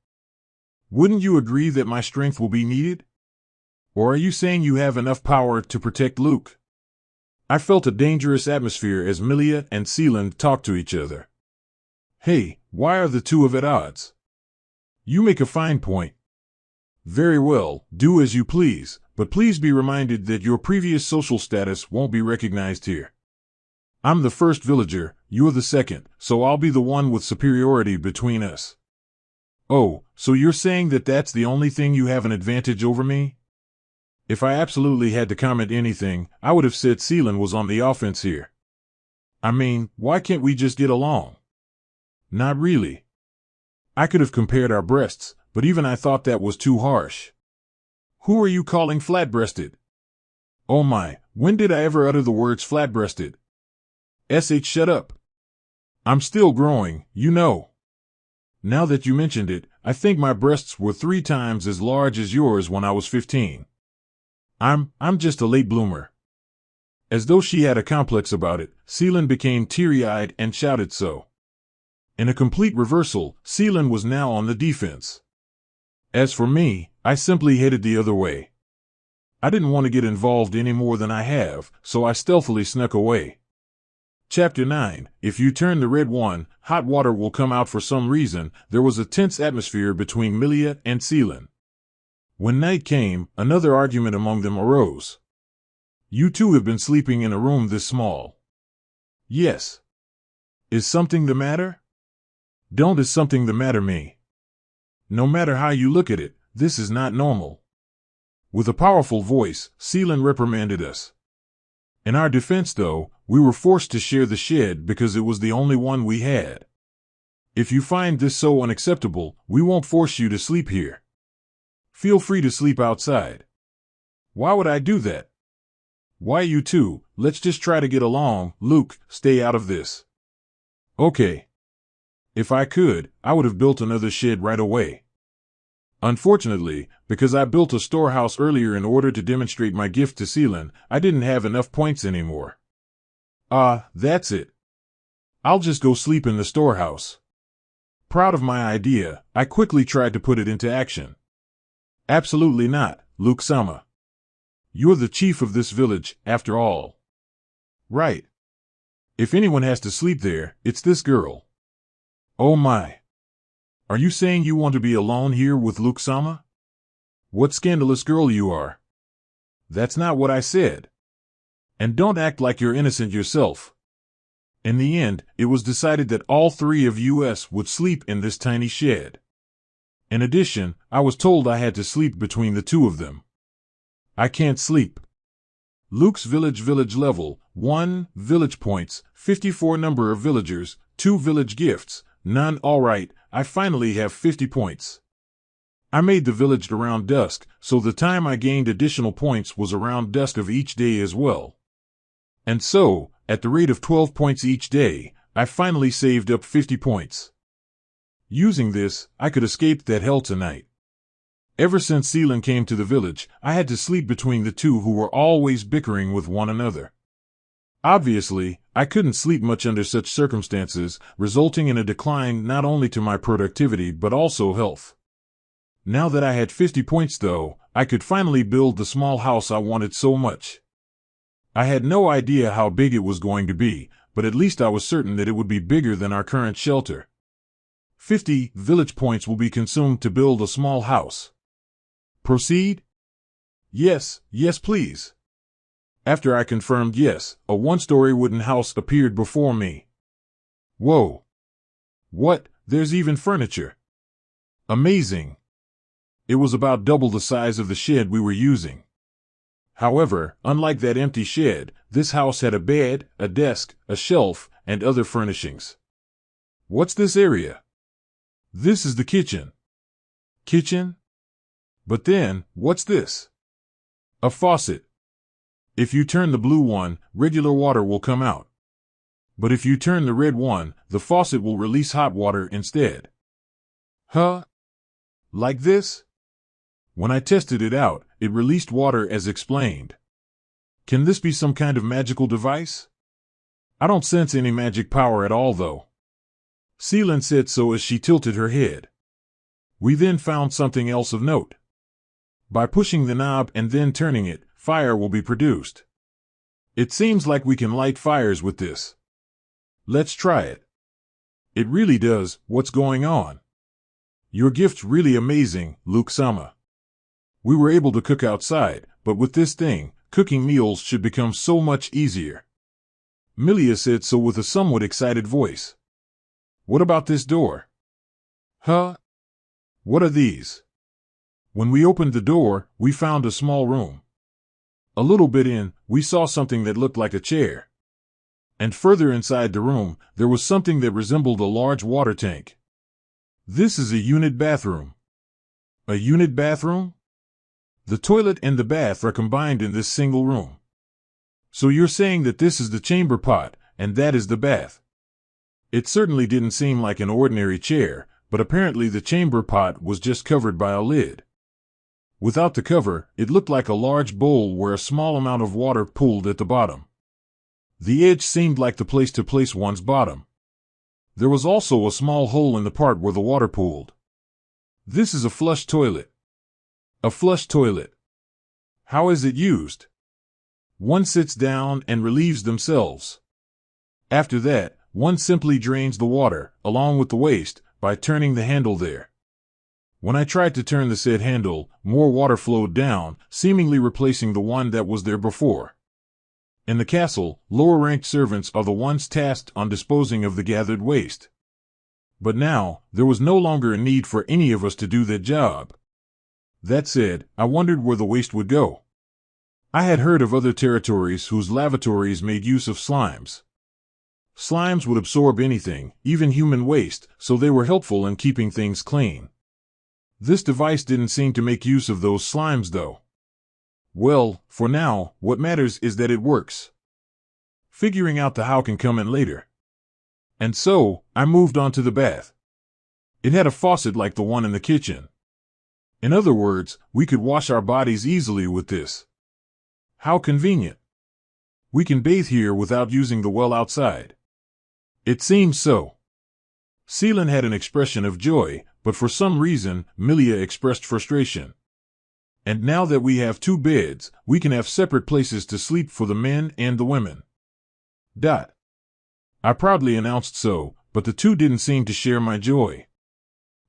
Wouldn't you agree that my strength will be needed? Or are you saying you have enough power to protect Luke? I felt a dangerous atmosphere as Milia and Seelan talked to each other. Hey, why are the 2 at odds? You make a fine point. Very well, do as you please, but please be reminded that your previous social status won't be recognized here. I'm the first villager, you're the second, so I'll be the one with superiority between us. Oh, so you're saying that that's the only thing you have an advantage over me? If I absolutely had to comment anything, I would have said Seelan was on the offense here. I mean, why can't we just get along? Not really. I could have compared our breasts, but even I thought that was too harsh. Who are you calling flat-breasted? Oh my, when did I ever utter the words flat-breasted? Shut up. I'm still growing, you know. Now that you mentioned it, I think my breasts were 3 times as large as yours when I was 15. I'm just a late bloomer. As though she had a complex about it, Seelan became teary-eyed and shouted so. In a complete reversal, Seelan was now on the defense. As for me, I simply headed the other way. I didn't want to get involved any more than I have, so I stealthily snuck away. Chapter 9. If you turn the red one, hot water will come out. For some reason, there was a tense atmosphere between Milia and Seelan. When night came, another argument among them arose. You two have been sleeping in a room this small. Yes. Is something the matter? Don't is something the matter me. No matter how you look at it, this is not normal. With a powerful voice, Seelan reprimanded us. In our defense, though, we were forced to share the shed because it was the only one we had. If you find this so unacceptable, we won't force you to sleep here. Feel free to sleep outside. Why would I do that? Why you two, let's just try to get along. Luke, stay out of this. Okay. If I could, I would have built another shed right away. Unfortunately, because I built a storehouse earlier in order to demonstrate my gift to Seelan, I didn't have enough points anymore. That's it. I'll just go sleep in the storehouse. Proud of my idea, I quickly tried to put it into action. Absolutely not, Luke-sama. You're the chief of this village, after all. Right. If anyone has to sleep there, it's this girl. Oh my. Are you saying you want to be alone here with Luke-sama? What scandalous girl you are. That's not what I said. And don't act like you're innocent yourself. In the end, it was decided that all three of us would sleep in this tiny shed. In addition, I was told I had to sleep between the two of them. I can't sleep. Luke's village level, 1, village points, 54 number of villagers, 2 village gifts, none. Alright, I finally have 50 points. I made the village around dusk, so the time I gained additional points was around dusk of each day as well. And so, at the rate of 12 points each day, I finally saved up 50 points. Using this, I could escape that hell tonight. Ever since Seelan came to the village, I had to sleep between the two who were always bickering with one another. Obviously, I couldn't sleep much under such circumstances, resulting in a decline not only to my productivity but also health. Now that I had 50 points though, I could finally build the small house I wanted so much. I had no idea how big it was going to be, but at least I was certain that it would be bigger than our current shelter. 50 village points will be consumed to build a small house. Proceed? Yes, please. After I confirmed yes, a one-story wooden house appeared before me. Whoa. What? There's even furniture. Amazing. It was about double the size of the shed we were using. However, unlike that empty shed, this house had a bed, a desk, a shelf, and other furnishings. What's this area? This is the kitchen. Kitchen? But then, what's this? A faucet. If you turn the blue one, regular water will come out. But if you turn the red one, the faucet will release hot water instead. Huh? Like this? When I tested it out, it released water as explained. Can this be some kind of magical device? I don't sense any magic power at all though. Seelan said so as she tilted her head. We then found something else of note. By pushing the knob and then turning it, fire will be produced. It seems like we can light fires with this. Let's try it. It really does. What's going on? Your gift's really amazing, Luke-sama. We were able to cook outside, but with this thing, cooking meals should become so much easier. Milia said so with a somewhat excited voice. What about this door? Huh? What are these? When we opened the door, we found a small room. A little bit in, we saw something that looked like a chair. And further inside the room, there was something that resembled a large water tank. This is a unit bathroom. A unit bathroom? The toilet and the bath are combined in this single room. So you're saying that this is the chamber pot, and that is the bath. It certainly didn't seem like an ordinary chair, but apparently the chamber pot was just covered by a lid. Without the cover, it looked like a large bowl where a small amount of water pooled at the bottom. The edge seemed like the place to place one's bottom. there was also a small hole in the part where the water pooled. This is a flush toilet. A flush toilet. How is it used? One sits down and relieves themselves. After that, one simply drains the water, along with the waste, by turning the handle there. When I tried to turn the said handle, more water flowed down, seemingly replacing the one that was there before. In the castle, lower-ranked servants are the ones tasked on disposing of the gathered waste. But now, there was no longer a need for any of us to do that job. That said, I wondered where the waste would go. I had heard of other territories whose lavatories made use of slimes. Slimes would absorb anything, even human waste, so they were helpful in keeping things clean. This device didn't seem to make use of those slimes, though. Well, for now, what matters is that it works. Figuring out the how can come in later. And so, I moved on to the bath. It had a faucet like the one in the kitchen. In other words, we could wash our bodies easily with this. How convenient. We can bathe here without using the well outside. It seems so. Seelan had an expression of joy, but for some reason, Milia expressed frustration. And now that we have 2 beds, we can have separate places to sleep for the men and the women. I proudly announced so, but the 2 didn't seem to share my joy.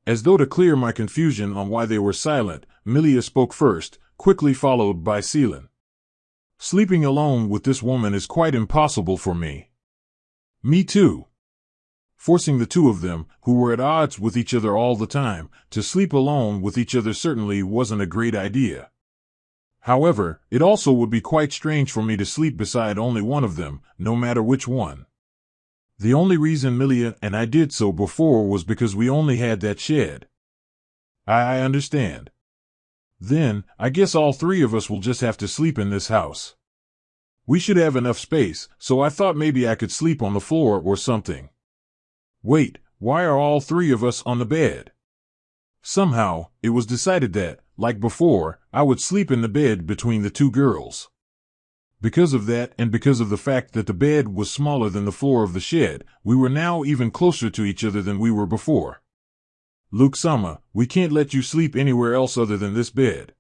As though to clear my confusion on why they were silent, Milia spoke first, quickly followed by Seelan. Sleeping alone with this woman is quite impossible for me. Me too. Forcing the 2 of them, who were at odds with each other all the time, to sleep alone with each other certainly wasn't a great idea. However, it also would be quite strange for me to sleep beside only one of them, no matter which one. The only reason Milia and I did so before was because we only had that shed. I understand. Then, I guess all 3 of us will just have to sleep in this house. We should have enough space, so I thought maybe I could sleep on the floor or something. Wait, why are all 3 of us on the bed? Somehow, it was decided that, like before, I would sleep in the bed between the 2 girls. Because of that and because of the fact that the bed was smaller than the floor of the shed, we were now even closer to each other than we were before. Luke-sama, we can't let you sleep anywhere else other than this bed.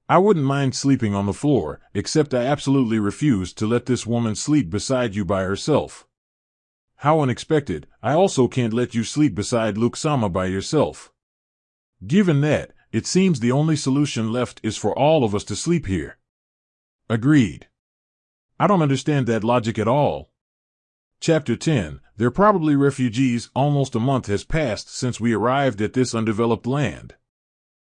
I wouldn't mind sleeping on the floor, except I absolutely refuse to let this woman sleep beside you by herself. How unexpected, I also can't let you sleep beside Luke-sama by yourself. Given that, it seems the only solution left is for all of us to sleep here. Agreed. I don't understand that logic at all. Chapter 10. They're probably refugees. Almost a month has passed since we arrived at this undeveloped land.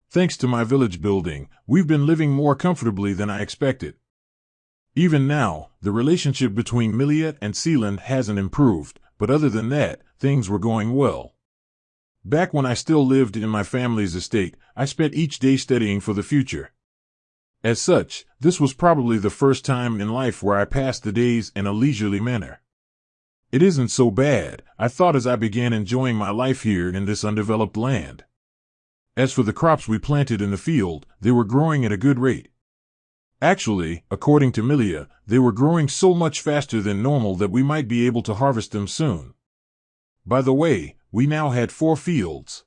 Thanks to my village building, we've been living more comfortably than I expected. Even now, the relationship between Milia and Seelan hasn't improved, but other than that, things were going well. Back when I still lived in my family's estate, I spent each day studying for the future. As such, this was probably the first time in life where I passed the days in a leisurely manner. It isn't so bad, I thought as I began enjoying my life here in this undeveloped land. As for the crops we planted in the field, they were growing at a good rate. Actually, according to Milia, they were growing so much faster than normal that we might be able to harvest them soon. By the way, we now had 4 fields.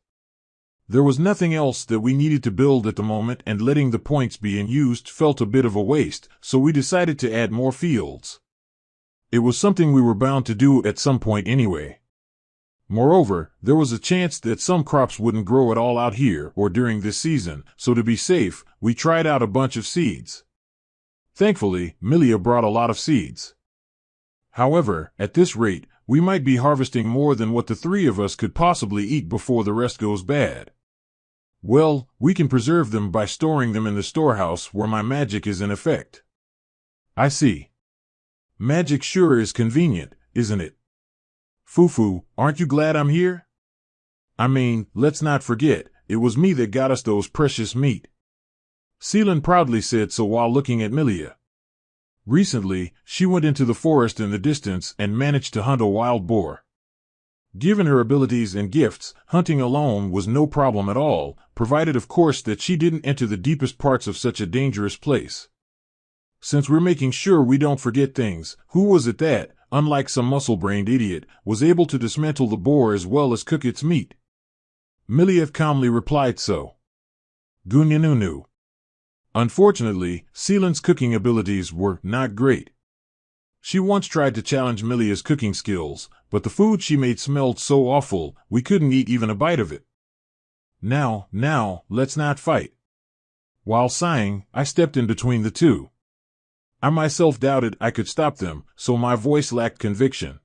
There was nothing else that we needed to build at the moment, and letting the points being used felt a bit of a waste, so we decided to add more fields. It was something we were bound to do at some point anyway. Moreover, there was a chance that some crops wouldn't grow at all out here or during this season, so to be safe, we tried out a bunch of seeds. Thankfully, Milia brought a lot of seeds. However, at this rate, we might be harvesting more than what the 3 of us could possibly eat before the rest goes bad. Well, we can preserve them by storing them in the storehouse where my magic is in effect. I see. Magic sure is convenient, isn't it? Fufu, aren't you glad I'm here? I mean, let's not forget, it was me that got us those precious meat. Seelan proudly said so while looking at Milia. Recently, she went into the forest in the distance and managed to hunt a wild boar. Given her abilities and gifts, hunting alone was no problem at all, provided of course that she didn't enter the deepest parts of such a dangerous place. Since we're making sure we don't forget things, who was it that, unlike some muscle-brained idiot, was able to dismantle the boar as well as cook its meat. Milia calmly replied so. Gunyanunu. Unfortunately, Seelan's cooking abilities were not great. She once tried to challenge Milia's cooking skills, but the food she made smelled so awful, we couldn't eat even a bite of it. Now, let's not fight. While sighing, I stepped in between the two. I myself doubted I could stop them, so my voice lacked conviction.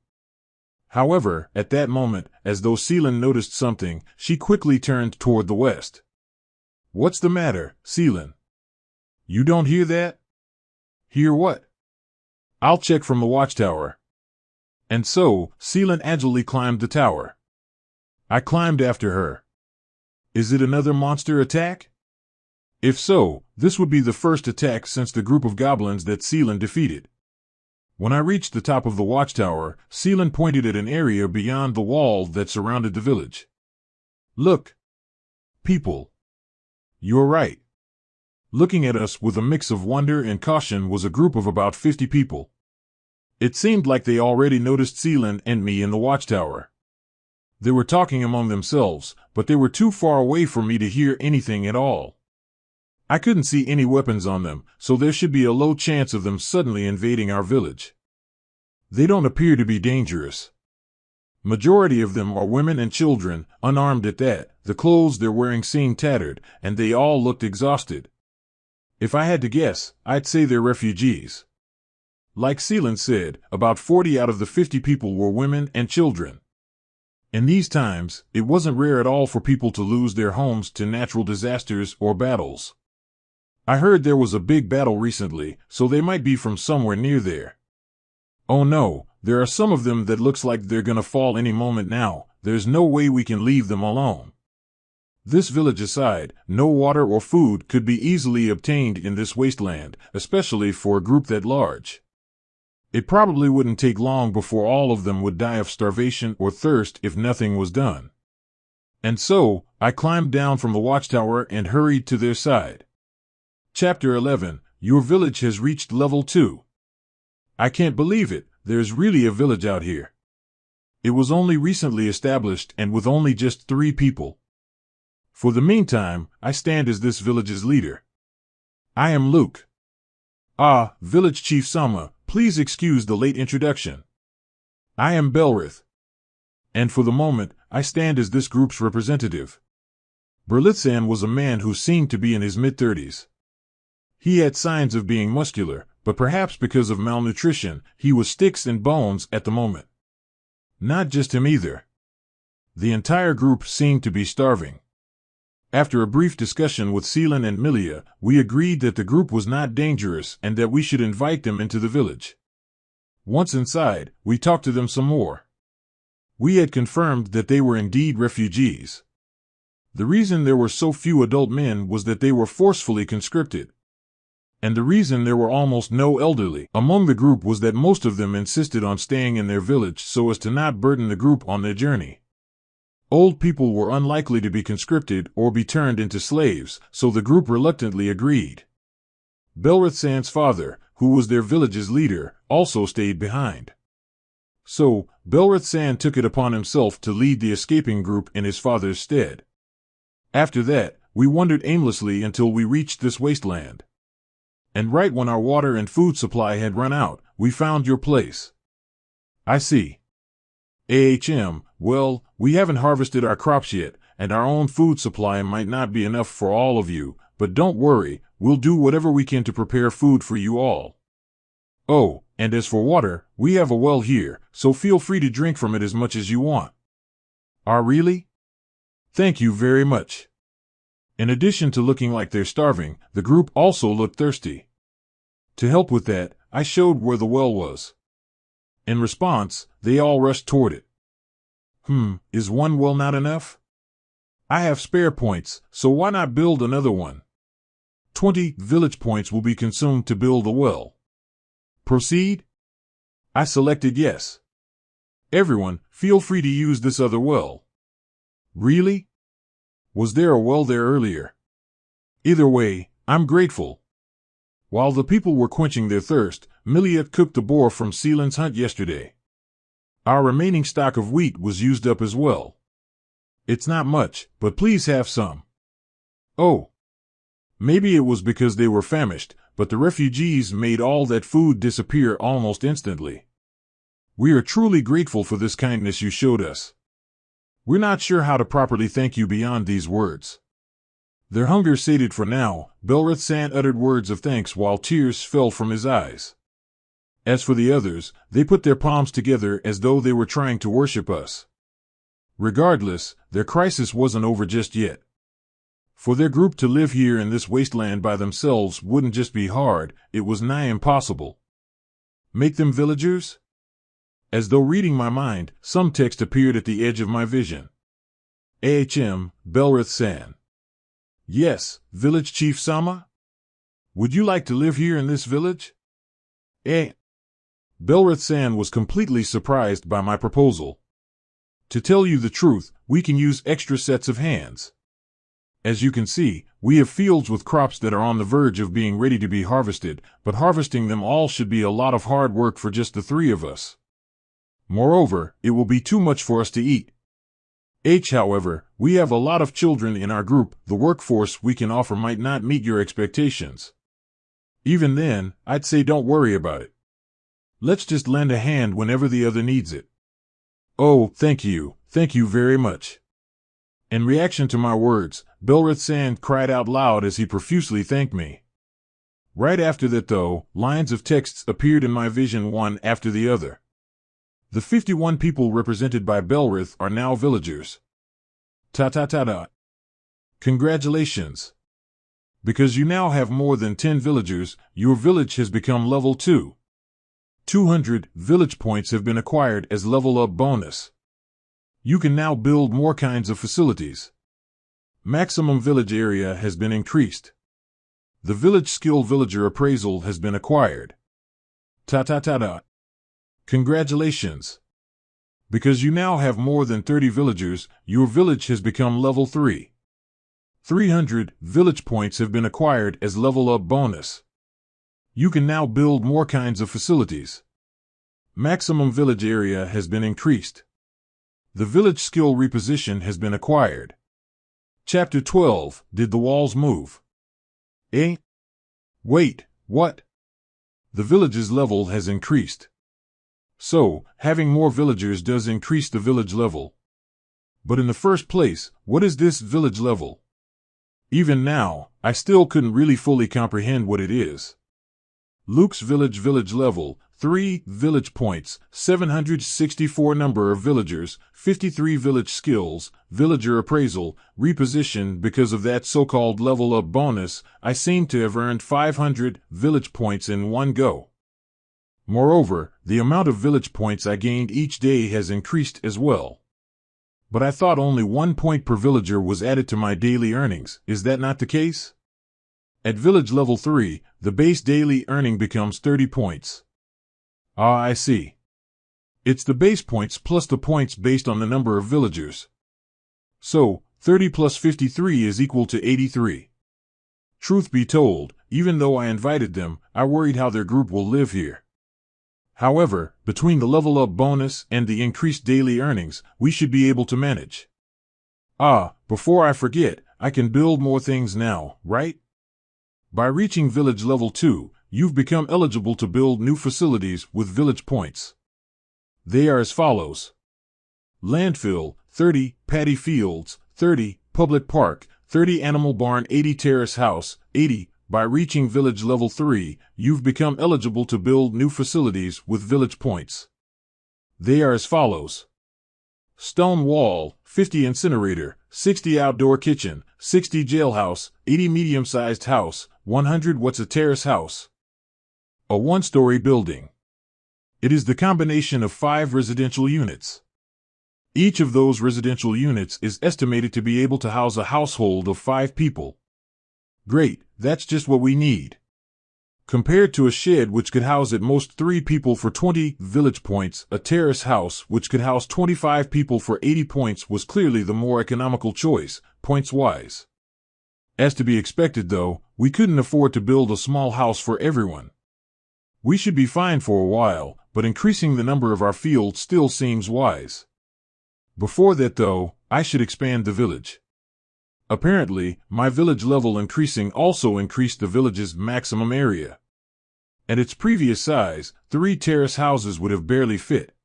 However, at that moment, as though Seelan noticed something, she quickly turned toward the west. What's the matter, Seelan? You don't hear that? Hear what? I'll check from the watchtower. And so, Seelan agilely climbed the tower. I climbed after her. Is it another monster attack? If so, this would be the first attack since the group of goblins that Seelan defeated. When I reached the top of the watchtower, Seelan pointed at an area beyond the wall that surrounded the village. Look! People! You're right. Looking at us with a mix of wonder and caution was a group of about 50 people. It seemed like they already noticed Seelan and me in the watchtower. They were talking among themselves, but they were too far away for me to hear anything at all. I couldn't see any weapons on them, so there should be a low chance of them suddenly invading our village. They don't appear to be dangerous. Majority of them are women and children, unarmed at that. The clothes they're wearing seemed tattered, and they all looked exhausted. If I had to guess, I'd say they're refugees. Like Seelan said, about 40 out of the 50 people were women and children. In these times, it wasn't rare at all for people to lose their homes to natural disasters or battles. I heard there was a big battle recently, so they might be from somewhere near there. Oh no, there are some of them that looks like they're gonna fall any moment now. There's no way we can leave them alone. This village aside, no water or food could be easily obtained in this wasteland, especially for a group that large. It probably wouldn't take long before all of them would die of starvation or thirst if nothing was done. And so, I climbed down from the watchtower and hurried to their side. Chapter 11, Your village has reached level 2. I can't believe it, there's really a village out here. It was only recently established and with only just 3 people. For the meantime, I stand as this village's leader. I am Luke. Ah, Village Chief Sama, please excuse the late introduction. I am Belrith. And for the moment, I stand as this group's representative. Berlithan was a man who seemed to be in his mid-30s. He had signs of being muscular, but perhaps because of malnutrition, he was sticks and bones at the moment. Not just him either. The entire group seemed to be starving. After a brief discussion with Seelan and Milia, we agreed that the group was not dangerous and that we should invite them into the village. Once inside, we talked to them some more. We had confirmed that they were indeed refugees. The reason there were so few adult men was that they were forcefully conscripted. And the reason there were almost no elderly among the group was that most of them insisted on staying in their village so as to not burden the group on their journey. Old people were unlikely to be conscripted or be turned into slaves, so the group reluctantly agreed. Belrith-san's father, who was their village's leader, also stayed behind. So, Belrith-san took it upon himself to lead the escaping group in his father's stead. After that, we wandered aimlessly until we reached this wasteland. And right when our water and food supply had run out, we found your place. I see. Well, we haven't harvested our crops yet, and our own food supply might not be enough for all of you, but don't worry, we'll do whatever we can to prepare food for you all. Oh, and as for water, we have a well here, so feel free to drink from it as much as you want. Really? Thank you very much. In addition to looking like they're starving, the group also looked thirsty. To help with that, I showed where the well was. In response, they all rushed toward it. Is one well not enough? I have spare points, so why not build another one? 20 village points will be consumed to build the well. Proceed? I selected yes. Everyone, feel free to use this other well. Really? Was there a well there earlier? Either way, I'm grateful. While the people were quenching their thirst, Milia cooked the boar from Seelan's hunt yesterday. Our remaining stock of wheat was used up as well. It's not much, but please have some. Oh. Maybe it was because they were famished, but the refugees made all that food disappear almost instantly. We are truly grateful for this kindness you showed us. We're not sure how to properly thank you beyond these words. Their hunger sated for now, Belrith-san uttered words of thanks while tears fell from his eyes. As for the others, they put their palms together as though they were trying to worship us. Regardless, their crisis wasn't over just yet. For their group to live here in this wasteland by themselves wouldn't just be hard, it was nigh impossible. Make them villagers? As though reading my mind, some text appeared at the edge of my vision. Belrith-san. Yes, Village Chief Sama? Would you like to live here in this village? Belrith-san was completely surprised by my proposal. To tell you the truth, we can use extra sets of hands. As you can see, we have fields with crops that are on the verge of being ready to be harvested, but harvesting them all should be a lot of hard work for just the three of us. Moreover, it will be too much for us to eat. However, we have a lot of children in our group, the workforce we can offer might not meet your expectations. Even then, I'd say don't worry about it. Let's just lend a hand whenever the other needs it. Oh, thank you very much. In reaction to my words, Belrith-san cried out loud as he profusely thanked me. Right after that though, lines of texts appeared in my vision one after the other. The 51 people represented by Belrith are now villagers. Ta-ta-ta-ta. Congratulations. Because you now have more than 10 villagers, your village has become level 2. 200 village points have been acquired as level up bonus. You can now build more kinds of facilities. Maximum village area has been increased. The village skill villager appraisal has been acquired. Ta-ta-ta-ta. Congratulations. Because you now have more than 30 villagers, your village has become level 3. 300 village points have been acquired as level up bonus. You can now build more kinds of facilities. Maximum village area has been increased. The village skill reposition has been acquired. Chapter 12. Did the walls move? Wait, what? The village's level has increased. So, having more villagers does increase the village level. But in the first place, what is this village level? Even now, I still couldn't really fully comprehend what it is. Luke's village level, 3 village points, 764 number of villagers, 53 village skills, villager appraisal, reposition. Because of that so-called level up bonus, I seem to have earned 500 village points in one go. Moreover, the amount of village points I gained each day has increased as well. But I thought only 1 point per villager was added to my daily earnings. Is that not the case? At village level 3, the base daily earning becomes 30 points. Ah, I see. It's the base points plus the points based on the number of villagers. So, 30 plus 53 is equal to 83. Truth be told, even though I invited them, I worried how their group will live here. However, between the level up bonus and the increased daily earnings, we should be able to manage. Before I forget, I can build more things now, right? By reaching village level 2, you've become eligible to build new facilities with village points. They are as follows. Landfill, 30, paddy fields, 30, public park, 30 animal barn, 80 terrace house, 80. By reaching village level 3, you've become eligible to build new facilities with village points. They are as follows. Stone wall, 50 incinerator, 60 outdoor kitchen, 60 jailhouse, 80 medium-sized house, 100 what's a terrace house. A one-story building. It is the combination of 5 residential units. Each of those residential units is estimated to be able to house a household of 5 people. Great, that's just what we need. Compared to a shed which could house at most 3 people for 20 village points, a terrace house which could house 25 people for 80 points was clearly the more economical choice, points-wise. As to be expected though, we couldn't afford to build a small house for everyone. We should be fine for a while, but increasing the number of our fields still seems wise. Before that, though, I should expand the village. Apparently, my village level increasing also increased the village's maximum area. At its previous size, 3 terrace houses would have barely fit.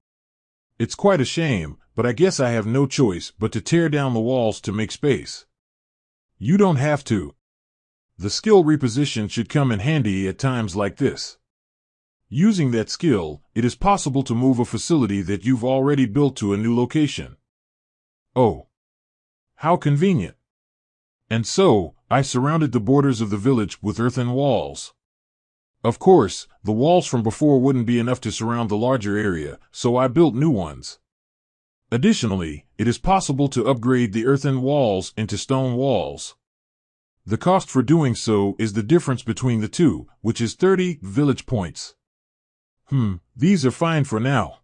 It's quite a shame, but I guess I have no choice but to tear down the walls to make space. You don't have to. The skill reposition should come in handy at times like this. Using that skill, it is possible to move a facility that you've already built to a new location. Oh, how convenient. And so, I surrounded the borders of the village with earthen walls. Of course, the walls from before wouldn't be enough to surround the larger area, so I built new ones. Additionally, it is possible to upgrade the earthen walls into stone walls. The cost for doing so is the difference between the two, which is 30 village points. These are fine for now.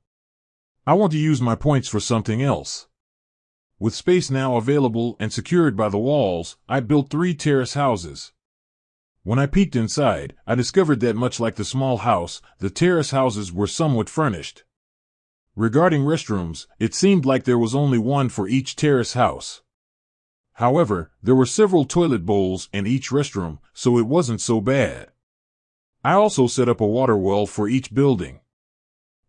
I want to use my points for something else. With space now available and secured by the walls, I built 3 terrace houses. When I peeked inside, I discovered that much like the small house, the terrace houses were somewhat furnished. Regarding restrooms, it seemed like there was only one for each terrace house. However, there were several toilet bowls in each restroom, so it wasn't so bad. I also set up a water well for each building.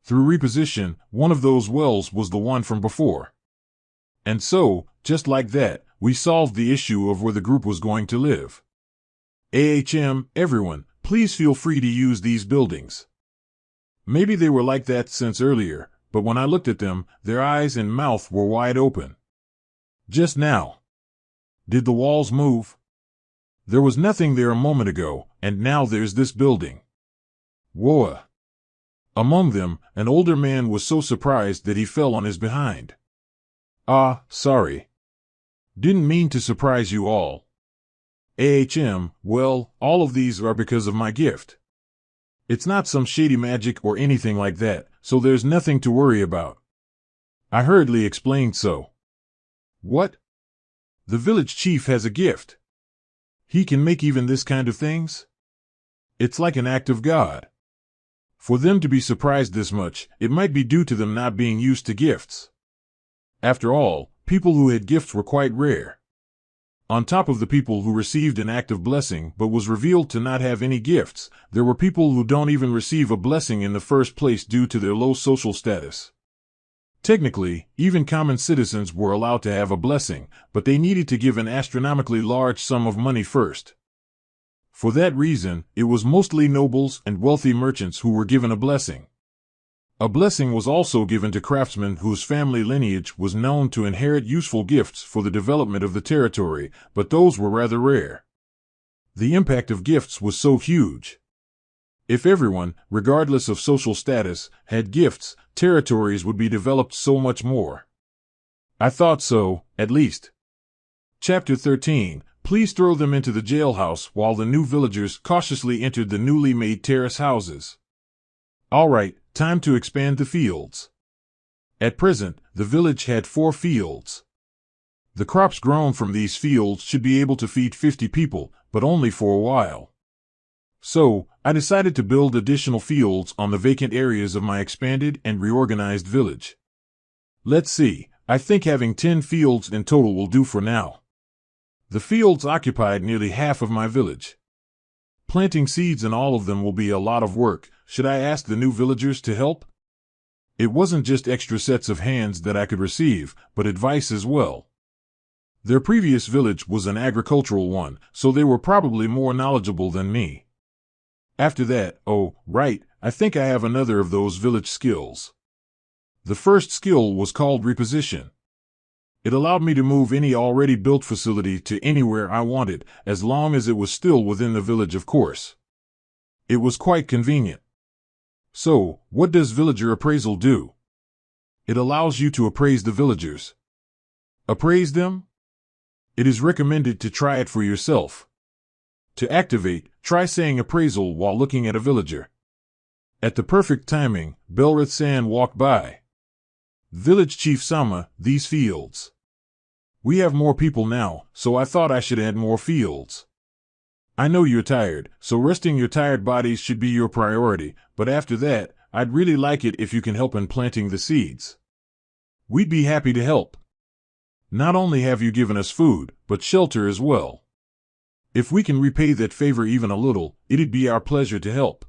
Through reposition, one of those wells was the one from before. And so, just like that, we solved the issue of where the group was going to live. Everyone, please feel free to use these buildings. Maybe they were like that since earlier, but when I looked at them, their eyes and mouth were wide open. Just now. Did the walls move? There was nothing there a moment ago, and now there's this building. Whoa! Among them, an older man was so surprised that he fell on his behind. Sorry. Didn't mean to surprise you all. Well, all of these are because of my gift. It's not some shady magic or anything like that, so there's nothing to worry about. I hurriedly explained so. What? The village chief has a gift. He can make even this kind of things? It's like an act of God. For them to be surprised this much, it might be due to them not being used to gifts. After all, people who had gifts were quite rare. On top of the people who received an act of blessing but was revealed to not have any gifts, there were people who don't even receive a blessing in the first place due to their low social status. Technically, even common citizens were allowed to have a blessing, but they needed to give an astronomically large sum of money first. For that reason, it was mostly nobles and wealthy merchants who were given a blessing. A blessing was also given to craftsmen whose family lineage was known to inherit useful gifts for the development of the territory, but those were rather rare. The impact of gifts was so huge. If everyone, regardless of social status, had gifts, territories would be developed so much more. I thought so, at least. Chapter 13. Please throw them into the jailhouse while the new villagers cautiously entered the newly made terrace houses. All right. Time to expand the fields. At present, the village had 4 fields. The crops grown from these fields should be able to feed 50 people, but only for a while. So, I decided to build additional fields on the vacant areas of my expanded and reorganized village. Let's see, I think having 10 fields in total will do for now. The fields occupied nearly half of my village. Planting seeds in all of them will be a lot of work. Should I ask the new villagers to help? It wasn't just extra sets of hands that I could receive, but advice as well. Their previous village was an agricultural one, so they were probably more knowledgeable than me. After that, I think I have another of those village skills. The first skill was called reposition. It allowed me to move any already built facility to anywhere I wanted, as long as it was still within the village, of course. It was quite convenient. So, what does villager appraisal do? It allows you to appraise the villagers. Appraise them? It is recommended to try it for yourself. To activate, try saying appraisal while looking at a villager. At the perfect timing, Belrath-san walked by. Village Chief Sama, these fields. We have more people now, so I thought I should add more fields. I know you're tired, so resting your tired bodies should be your priority, but after that, I'd really like it if you can help in planting the seeds. We'd be happy to help. Not only have you given us food, but shelter as well. If we can repay that favor even a little, it'd be our pleasure to help.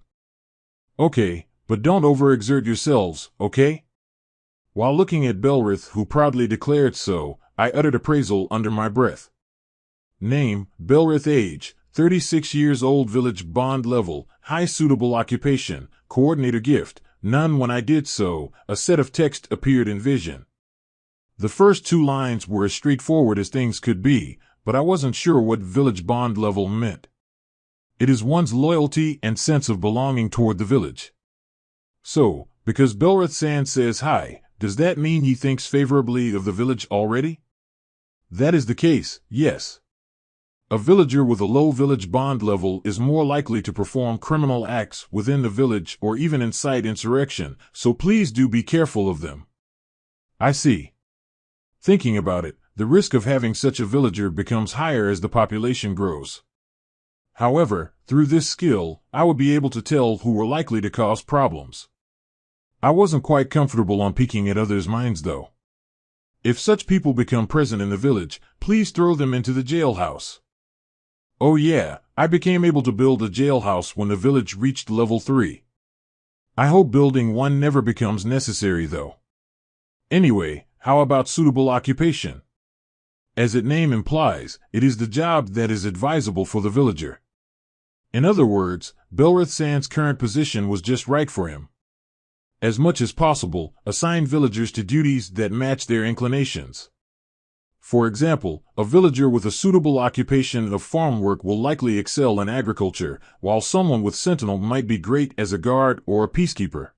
Okay, but don't overexert yourselves, okay? While looking at Belrith, who proudly declared so, I uttered appraisal under my breath. Name, Belrith. Age, 36 years old. Village bond level, high. Suitable occupation, coordinator. Gift, none. When I did so, a set of text appeared in vision. The first two lines were as straightforward as things could be, but I wasn't sure what village bond level meant. It is one's loyalty and sense of belonging toward the village. So, because Belrith-san says hi, does that mean he thinks favorably of the village already? That is the case, yes. A villager with a low village bond level is more likely to perform criminal acts within the village or even incite insurrection, so please do be careful of them. I see. Thinking about it, the risk of having such a villager becomes higher as the population grows. However, through this skill, I would be able to tell who were likely to cause problems. I wasn't quite comfortable on peeking at others' minds, though. If such people become present in the village, please throw them into the jailhouse. Oh yeah, I became able to build a jailhouse when the village reached level 3. I hope building one never becomes necessary, though. Anyway, how about suitable occupation? As its name implies, it is the job that is advisable for the villager. In other words, Belrith-san's current position was just right for him. As much as possible, assign villagers to duties that match their inclinations. For example, a villager with a suitable occupation of farm work will likely excel in agriculture, while someone with sentinel might be great as a guard or a peacekeeper.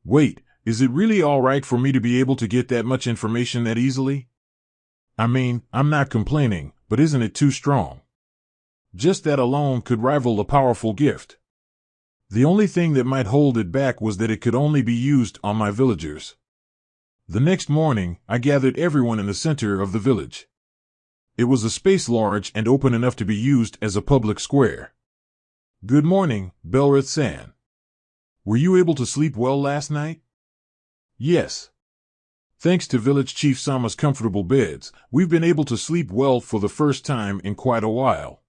Wait, is it really all right for me to be able to get that much information that easily? I mean, I'm not complaining, but isn't it too strong? Just that alone could rival a powerful gift. The only thing that might hold it back was that it could only be used on my villagers. The next morning, I gathered everyone in the center of the village. It was a space large and open enough to be used as a public square. Good morning, Belrith-san. Were you able to sleep well last night? Yes. Thanks to Village Chief Sama's comfortable beds, we've been able to sleep well for the first time in quite a while.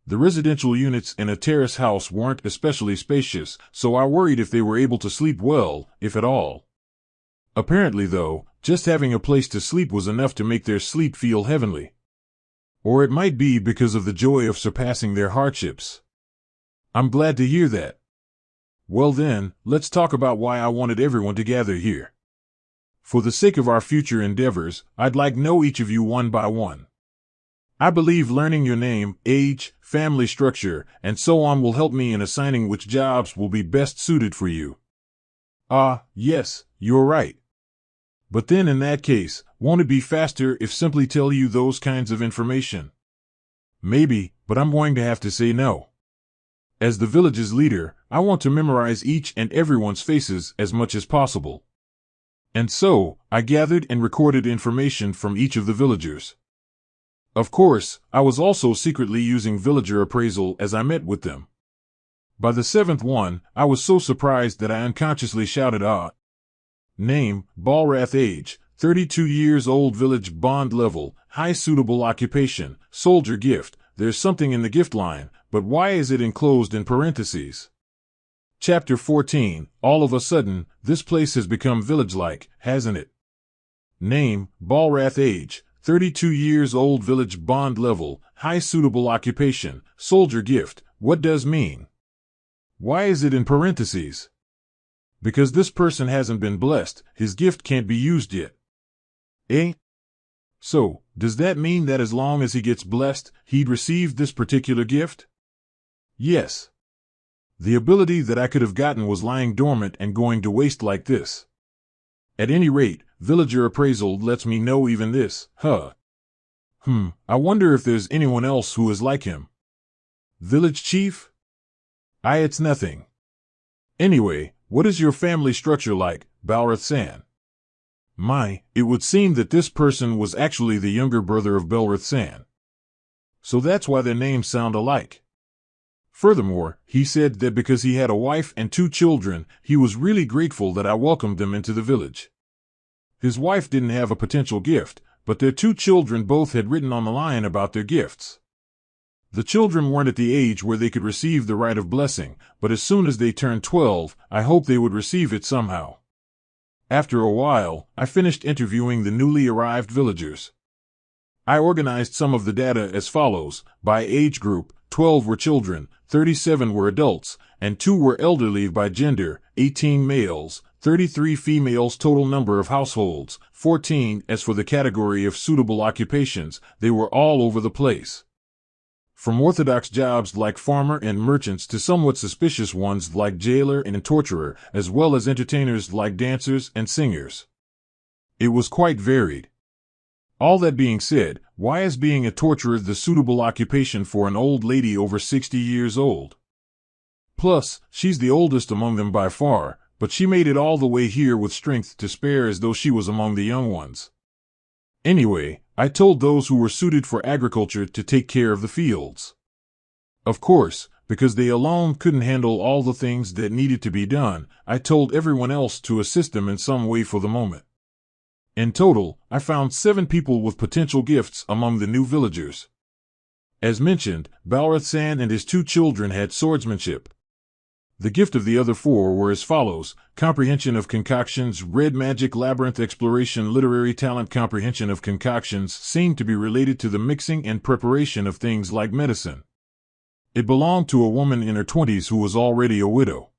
The residential units in a terrace house weren't especially spacious, so I worried if they were able to sleep well, if at all. Apparently, though, just having a place to sleep was enough to make their sleep feel heavenly. Or it might be because of the joy of surpassing their hardships. I'm glad to hear that. Well then, let's talk about why I wanted everyone to gather here. For the sake of our future endeavors, I'd like to know each of you one by one. I believe learning your name, age, family structure, and so on will help me in assigning which jobs will be best suited for you. Yes, you're right. But then in that case, won't it be faster if simply tell you those kinds of information? Maybe, but I'm going to have to say no. As the village's leader, I want to memorize each and everyone's faces as much as possible. And so, I gathered and recorded information from each of the villagers. Of course, I was also secretly using villager appraisal as I met with them. By the 7th one, I was so surprised that I unconsciously shouted Name, Balrath. Age, 32 years old. Village bond level, high. Suitable occupation, soldier. Gift, there's something in the gift line, but why is it enclosed in parentheses? Chapter 14, all of a sudden, this place has become village-like, hasn't it? Name, Balrath. Age, 32 years old. Village bond level, high. Suitable occupation, soldier. Gift, what does mean? Why is it in parentheses? Because this person hasn't been blessed, his gift can't be used yet. So, does that mean that as long as he gets blessed, he'd receive this particular gift? Yes. The ability that I could have gotten was lying dormant and going to waste like this. At any rate, villager appraisal lets me know even this, I wonder if there's anyone else who is like him. Village chief? It's nothing. Anyway, what is your family structure like, Belrith-san? It would seem that this person was actually the younger brother of Belrith-san. So that's why their names sound alike. Furthermore, he said that because he had a wife and 2 children, he was really grateful that I welcomed them into the village. His wife didn't have a potential gift, but their 2 children both had written on the line about their gifts. The children weren't at the age where they could receive the rite of blessing, but as soon as they turned 12, I hoped they would receive it somehow. After a while, I finished interviewing the newly arrived villagers. I organized some of the data as follows: by age group, 12 were children, 37 were adults, and 2 were elderly. By gender, 18 males, 33 females. Total number of households, 14. As for the category of suitable occupations, they were all over the place. From orthodox jobs like farmer and merchants to somewhat suspicious ones like jailer and torturer, as well as entertainers like dancers and singers. It was quite varied. All that being said, why is being a torturer the suitable occupation for an old lady over 60 years old? Plus, she's the oldest among them by far, but she made it all the way here with strength to spare as though she was among the young ones. Anyway, I told those who were suited for agriculture to take care of the fields. Of course, because they alone couldn't handle all the things that needed to be done, I told everyone else to assist them in some way for the moment. In total, I found 7 people with potential gifts among the new villagers. As mentioned, Balrath-san and his 2 children had swordsmanship. The gift of the other 4 were as follows: comprehension of concoctions, red magic, labyrinth exploration, literary talent. Comprehension of concoctions seemed to be related to the mixing and preparation of things like medicine. It belonged to a woman in her 20s who was already a widow.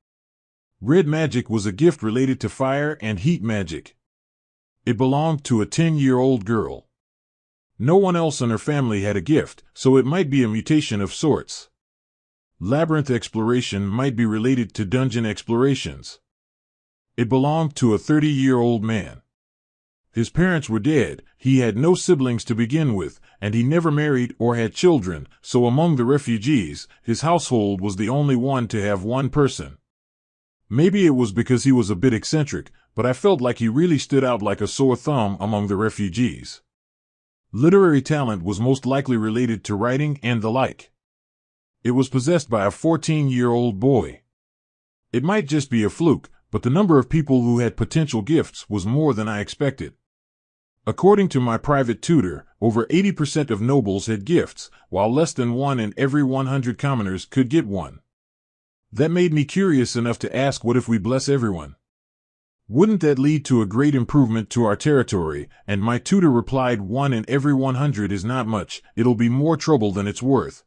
Red magic was a gift related to fire and heat magic. It belonged to a 10-year-old girl. No one else in her family had a gift, so it might be a mutation of sorts. Labyrinth exploration might be related to dungeon explorations. It belonged to a 30-year-old man. His parents were dead, he had no siblings to begin with, and he never married or had children, so among the refugees, his household was the only one to have 1 person. Maybe it was because he was a bit eccentric, but I felt like he really stood out like a sore thumb among the refugees. Literary talent was most likely related to writing and the like. It was possessed by a 14-year-old boy. It might just be a fluke, but the number of people who had potential gifts was more than I expected. According to my private tutor, over 80% of nobles had gifts, while less than 1 in every 100 commoners could get one. That made me curious enough to ask, what if we bless everyone? Wouldn't that lead to a great improvement to our territory? And my tutor replied, 1 in every 100 is not much, it'll be more trouble than it's worth.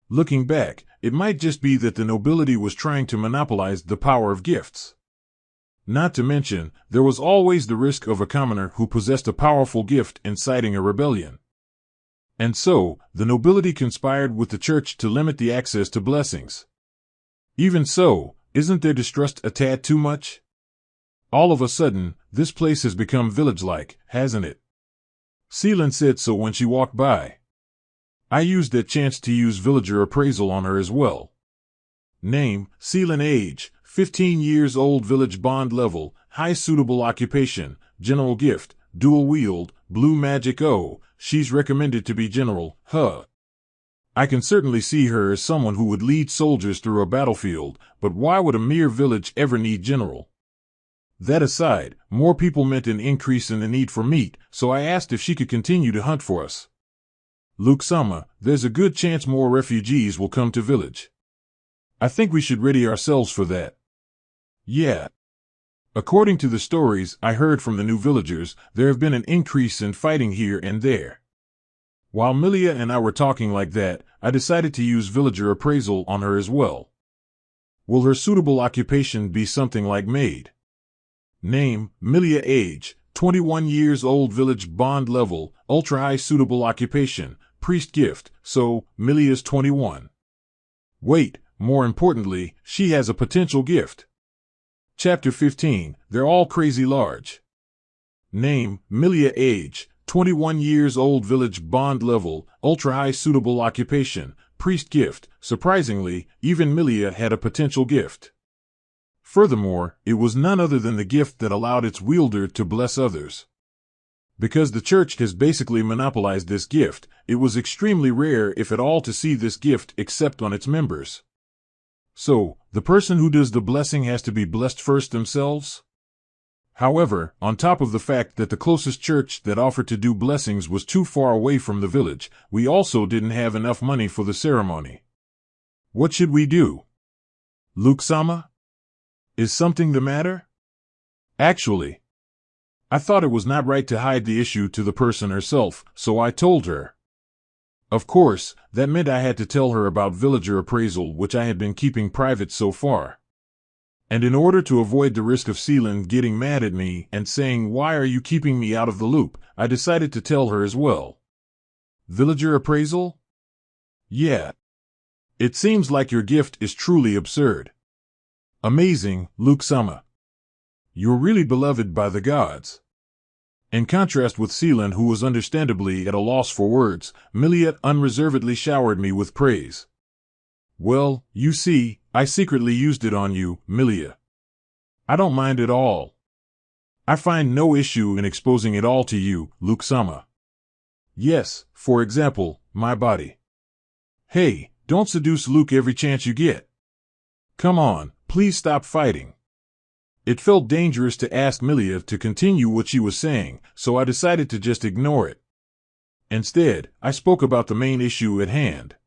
Looking back, it might just be that the nobility was trying to monopolize the power of gifts. Not to mention, there was always the risk of a commoner who possessed a powerful gift inciting a rebellion. And so, the nobility conspired with the church to limit the access to blessings. Even so, isn't their distrust a tad too much? All of a sudden, this place has become village-like, hasn't it? Seelan said so when she walked by. I used that chance to use villager appraisal on her as well. Name, Seelan. Age, 15 years old. Village bond level, high. Suitable occupation, general gift, dual wield, blue magic. Oh, she's recommended to be general, huh? I can certainly see her as someone who would lead soldiers through a battlefield, but why would a mere village ever need general? That aside, more people meant an increase in the need for meat, so I asked if she could continue to hunt for us. Luke-sama, there's a good chance more refugees will come to village. I think we should ready ourselves for that. Yeah. According to the stories I heard from the new villagers, there have been an increase in fighting here and there. While Milia and I were talking like that, I decided to use villager appraisal on her as well. Will her suitable occupation be something like maid? Name, Milia. Age, 21 years old. Village bond level, ultra-high. Suitable occupation, priest gift, so, Milia's 21. Wait, more importantly, she has a potential gift. Chapter 15, They're All Crazy Large. Name, Milia. Age, 21 years old. Village bond level, ultra-high. Suitable occupation, priest gift. Surprisingly, even Milia had a potential gift. Furthermore, it was none other than the gift that allowed its wielder to bless others. Because the church has basically monopolized this gift, it was extremely rare, if at all, to see this gift except on its members. So, the person who does the blessing has to be blessed first themselves? However, on top of the fact that the closest church that offered to do blessings was too far away from the village, we also didn't have enough money for the ceremony. What should we do? Luke-sama? Is something the matter? Actually, I thought it was not right to hide the issue to the person herself, so I told her. Of course, that meant I had to tell her about villager appraisal, which I had been keeping private so far. And in order to avoid the risk of Seelan getting mad at me and saying, "Why are you keeping me out of the loop?" I decided to tell her as well. Villager appraisal? Yeah. It seems like your gift is truly absurd. Amazing, Luke-sama. You're really beloved by the gods. In contrast with Seelan, who was understandably at a loss for words, Milia unreservedly showered me with praise. Well, you see, I secretly used it on you, Milia. I don't mind at all. I find no issue in exposing it all to you, Luke-sama. Yes, for example, my body. Hey, don't seduce Luke every chance you get. Come on, please stop fighting. It felt dangerous to ask Milia to continue what she was saying, so I decided to just ignore it. Instead, I spoke about the main issue at hand.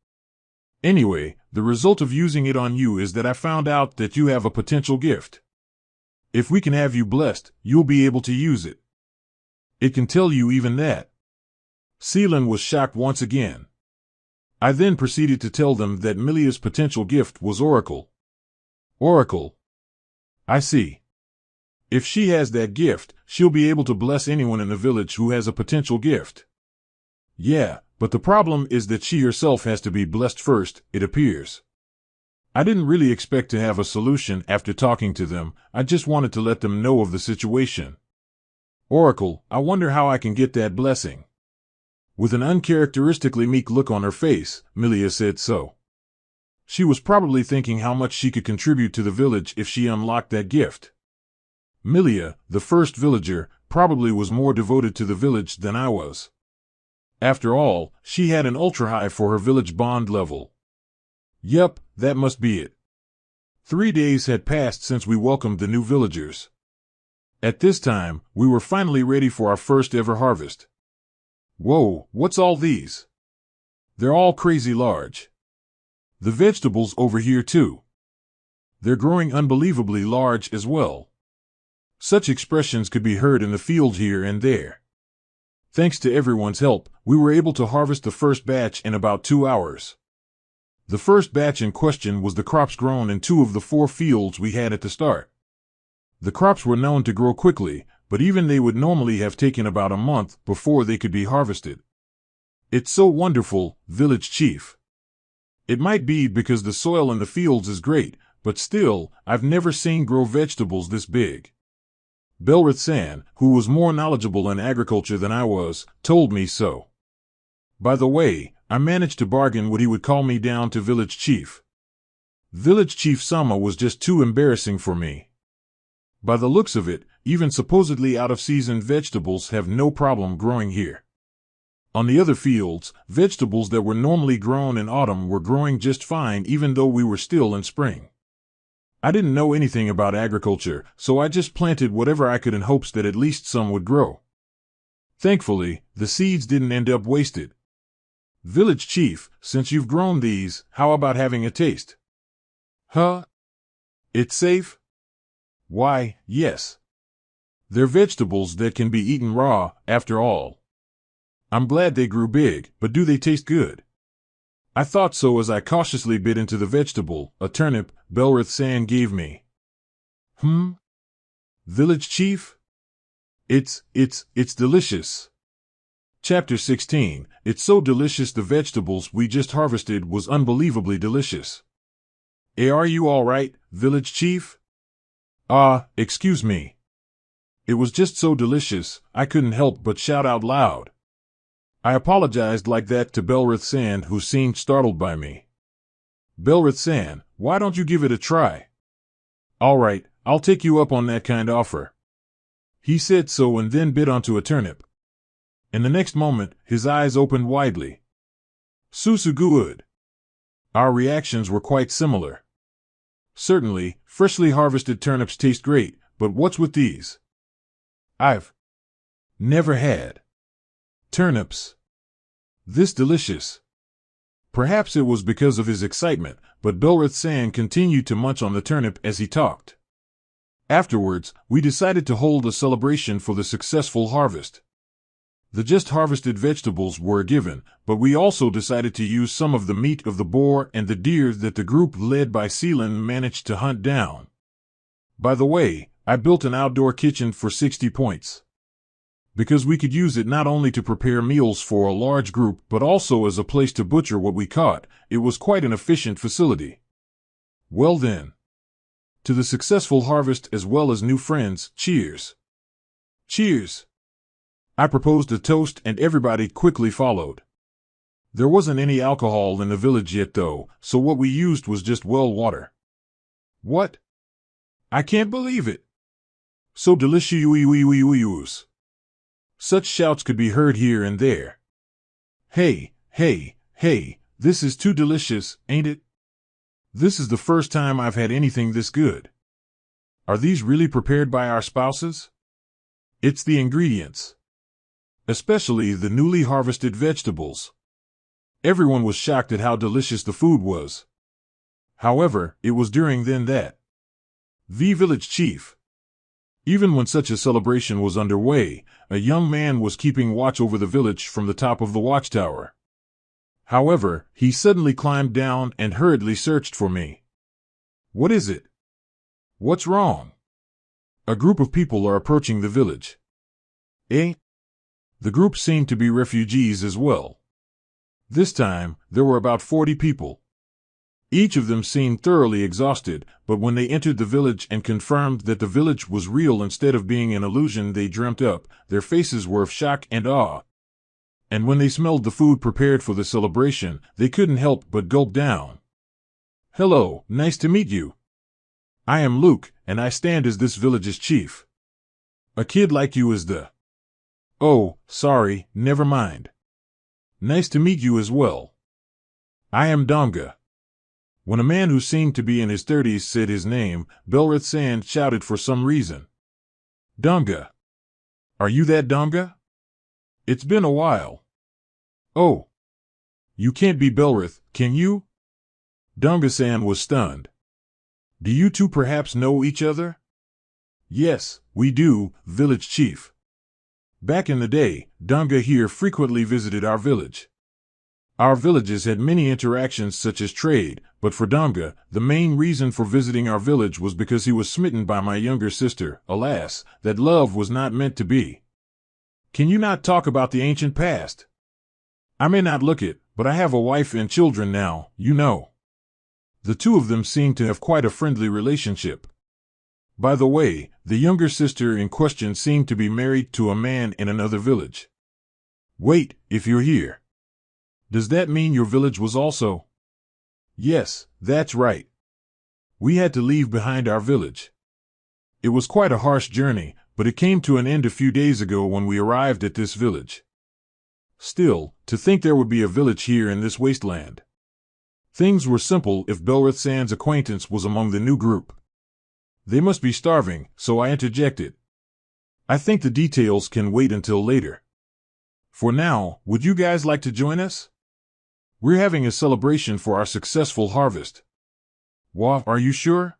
Anyway, the result of using it on you is that I found out that you have a potential gift. If we can have you blessed, you'll be able to use it. It can tell you even that. Seelan was shocked once again. I then proceeded to tell them that Milia's potential gift was Oracle. Oracle. I see. If she has that gift, she'll be able to bless anyone in the village who has a potential gift. Yeah, but the problem is that she herself has to be blessed first, it appears. I didn't really expect to have a solution after talking to them. I just wanted to let them know of the situation. Oracle, I wonder how I can get that blessing. With an uncharacteristically meek look on her face, Milia said so. She was probably thinking how much she could contribute to the village if she unlocked that gift. Milia, the first villager, probably was more devoted to the village than I was. After all, she had an ultra-high for her village bond level. Yep, that must be it. 3 days had passed since we welcomed the new villagers. At this time, we were finally ready for our first ever harvest. Whoa, what's all these? They're all crazy large. The vegetables over here too. They're growing unbelievably large as well. Such expressions could be heard in the field here and there. Thanks to everyone's help, we were able to harvest the first batch in about 2 hours. The first batch in question was the crops grown in 2 of the 4 fields we had at the start. The crops were known to grow quickly, but even they would normally have taken about a month before they could be harvested. It's so wonderful, village chief. It might be because the soil in the fields is great, but still, I've never seen grow vegetables this big. Belrith-san, who was more knowledgeable in agriculture than I was, told me so. By the way, I managed to bargain what he would call me down to village chief. Village chief Sama was just too embarrassing for me. By the looks of it, even supposedly out-of-season vegetables have no problem growing here. On the other fields, vegetables that were normally grown in autumn were growing just fine even though we were still in spring. I didn't know anything about agriculture, so I just planted whatever I could in hopes that at least some would grow. Thankfully, the seeds didn't end up wasted. Village chief, since you've grown these, how about having a taste? Huh? It's safe? Why, yes. They're vegetables that can be eaten raw, after all. I'm glad they grew big, but do they taste good? I thought so as I cautiously bit into the vegetable, a turnip, Belrith-san gave me. Village chief? It's delicious. Chapter 16, it's so delicious the vegetables we just harvested was unbelievably delicious. Are you all right, village chief? Excuse me. It was just so delicious, I couldn't help but shout out loud. I apologized like that to Belrith-san, who seemed startled by me. Belrith-san, why don't you give it a try? All right, I'll take you up on that kind offer. He said so and then bit onto a turnip. and the next moment, his eyes opened widely. Susuguud. Our reactions were quite similar. Certainly, freshly harvested turnips taste great, but what's with these? I've never had turnips this delicious. Perhaps it was because of his excitement, but Belrith-san continued to munch on the turnip as he talked. Afterwards, we decided to hold a celebration for the successful harvest. The just harvested vegetables were a given, but we also decided to use some of the meat of the boar and the deer that the group led by Seelan managed to hunt down. By the way, I built an outdoor kitchen for 60 points. Because we could use it not only to prepare meals for a large group but also as a place to butcher what we caught, it was quite an efficient facility. Well then. To the successful harvest as well as new friends, cheers. Cheers. I proposed a toast and everybody quickly followed. There wasn't any alcohol in the village yet though, so what we used was just well water. What? I can't believe it. So delicious. Such shouts could be heard here and there. Hey, hey, hey, this is too delicious, ain't it? This is the first time I've had anything this good. Are these really prepared by our spouses? It's the ingredients. Especially the newly harvested vegetables. Everyone was shocked at how delicious the food was. However, it was during then that the village chief. Even when such a celebration was underway, a young man was keeping watch over the village from the top of the watchtower. However, he suddenly climbed down and hurriedly searched for me. What is it? What's wrong? A group of people are approaching the village. Eh? The group seemed to be refugees as well. This time, there were about 40 people. Each of them seemed thoroughly exhausted, but when they entered the village and confirmed that the village was real instead of being an illusion they dreamt up, their faces were of shock and awe. And when they smelled the food prepared for the celebration, they couldn't help but gulp down. Hello, nice to meet you. I am Luke, and I stand as this village's chief. A kid like you is the... Oh, sorry, never mind. Nice to meet you as well. I am Damga. When a man who seemed to be in his 30s said his name, Belrith-san shouted for some reason. Damga. Are you that Damga? It's been a while. Oh. You can't be Belrith, can you? Damga-san was stunned. Do you two perhaps know each other? Yes, we do, village chief. Back in the day, Damga here frequently visited our village. Our villages had many interactions such as trade, but for Damga, the main reason for visiting our village was because he was smitten by my younger sister. Alas, that love was not meant to be. Can you not talk about the ancient past? I may not look it, but I have a wife and children now, you know. The two of them seem to have quite a friendly relationship. By the way, the younger sister in question seemed to be married to a man in another village. Wait, if you're here. Does that mean your village was also? Yes, that's right. We had to leave behind our village. It was quite a harsh journey, but it came to an end a few days ago when we arrived at this village. Still, to think there would be a village here in this wasteland. Things were simple if Belrith-san's acquaintance was among the new group. They must be starving, so I interjected. I think the details can wait until later. For now, would you guys like to join us? We're having a celebration for our successful harvest. Wah, are you sure?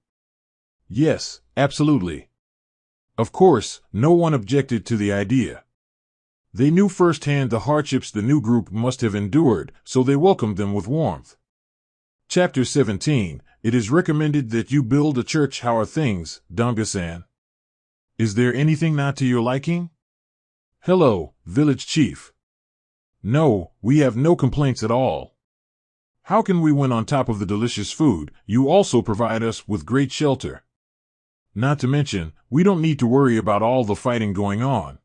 Yes, absolutely. Of course, no one objected to the idea. They knew firsthand the hardships the new group must have endured, so they welcomed them with warmth. Chapter 17. It is recommended that you build a church. How are things, Damga-san? Is there anything not to your liking? Hello, village chief. No, we have no complaints at all. How can we win on top of the delicious food? You also provide us with great shelter. Not to mention, we don't need to worry about all the fighting going on.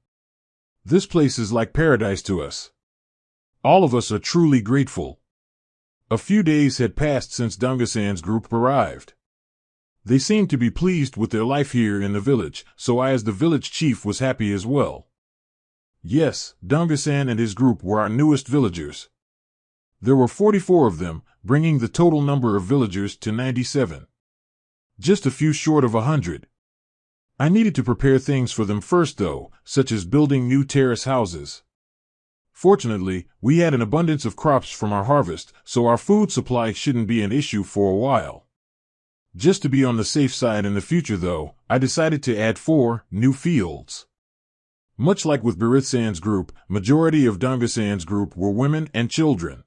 This place is like paradise to us. All of us are truly grateful. A few days had passed since Damga-san's group arrived. They seemed to be pleased with their life here in the village, so I as the village chief was happy as well. Yes, Donga-san and his group were our newest villagers. There were 44 of them, bringing the total number of villagers to 97. Just a few short of 100. I needed to prepare things for them first though, such as building new terrace houses. Fortunately, we had an abundance of crops from our harvest, so our food supply shouldn't be an issue for a while. Just to be on the safe side in the future though, I decided to add 4 new fields. Much like with Barith-san's group, majority of Donga-san's group were women and children.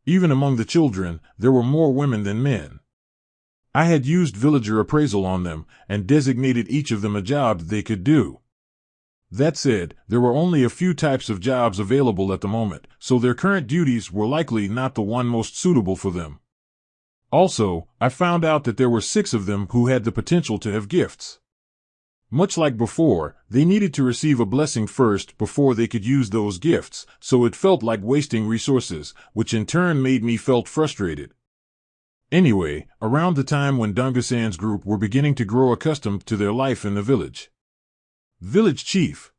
Even among the children, there were more women than men. I had used villager appraisal on them, and designated each of them a job that they could do. That said, there were only a few types of jobs available at the moment, so their current duties were likely not the one most suitable for them. Also, I found out that there were 6 of them who had the potential to have gifts. Much like before, they needed to receive a blessing first before they could use those gifts, so it felt like wasting resources, which in turn made me felt frustrated. Anyway, around the time when Donga-san's group were beginning to grow accustomed to their life in the village. Village Chief.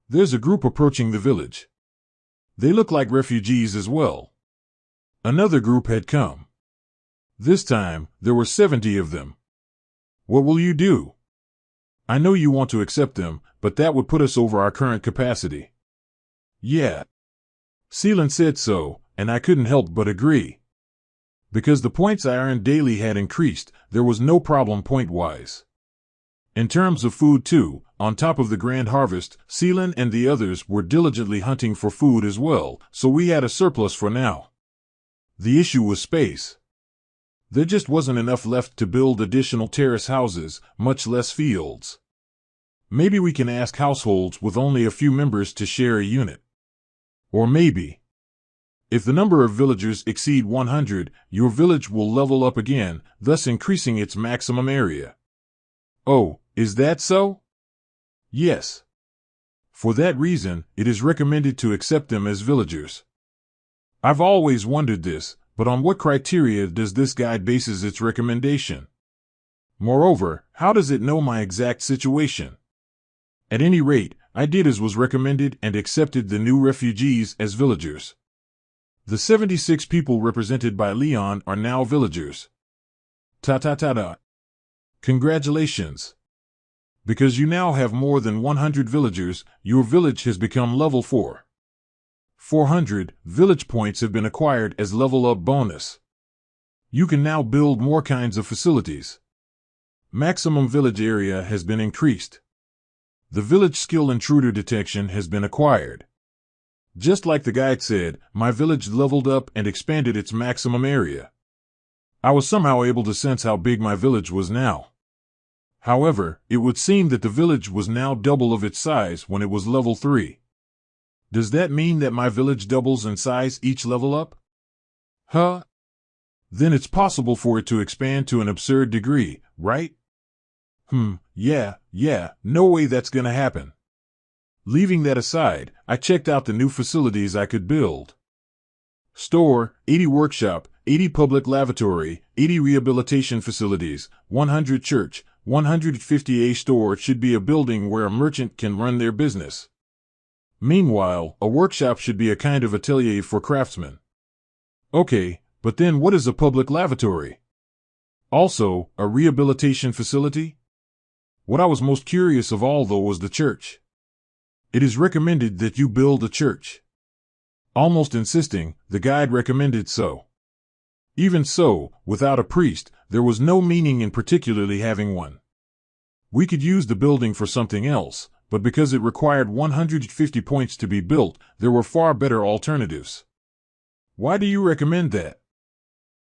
There's a group approaching the village. They look like refugees as well. Another group had come. This time, there were 70 of them. What will you do? I know you want to accept them, but that would put us over our current capacity. Yeah. Seelan said so, and I couldn't help but agree. Because the points I earned daily had increased, there was no problem point-wise. In terms of food too, on top of the grand harvest, Seelan and the others were diligently hunting for food as well, so we had a surplus for now. The issue was space. There just wasn't enough left to build additional terrace houses, much less fields. Maybe we can ask households with only a few members to share a unit. Or maybe, if the number of villagers exceed 100, your village will level up again, thus increasing its maximum area. Oh, is that so? Yes. For that reason, it is recommended to accept them as villagers. I've always wondered this, but on what criteria does this guide bases its recommendation? Moreover, how does it know my exact situation? At any rate, I did as was recommended and accepted the new refugees as villagers. The 76 people represented by Leon are now villagers. Ta-ta-ta-ta. Congratulations. Because you now have more than 100 villagers, your village has become level 4. 400 village points have been acquired as level up bonus. You can now build more kinds of facilities. Maximum village area has been increased. The village skill intruder detection has been acquired. Just like the guide said, my village leveled up and expanded its maximum area. I was somehow able to sense how big my village was now. However, it would seem that the village was now double of its size when it was level 3. Does that mean that my village doubles in size each level up? Huh? Then it's possible for it to expand to an absurd degree, right? Yeah, no way that's gonna happen. Leaving that aside, I checked out the new facilities I could build. Store, 80 workshop, 80 public lavatory, 80 rehabilitation facilities, 100 church, 150 a store should be a building where a merchant can run their business. Meanwhile, a workshop should be a kind of atelier for craftsmen. Okay, but then what is a public lavatory? Also, a rehabilitation facility? What I was most curious of all though was the church. It is recommended that you build a church. Almost insisting, the guide recommended so. Even so, without a priest, there was no meaning in particularly having one. We could use the building for something else, but because it required 150 points to be built, there were far better alternatives. Why do you recommend that?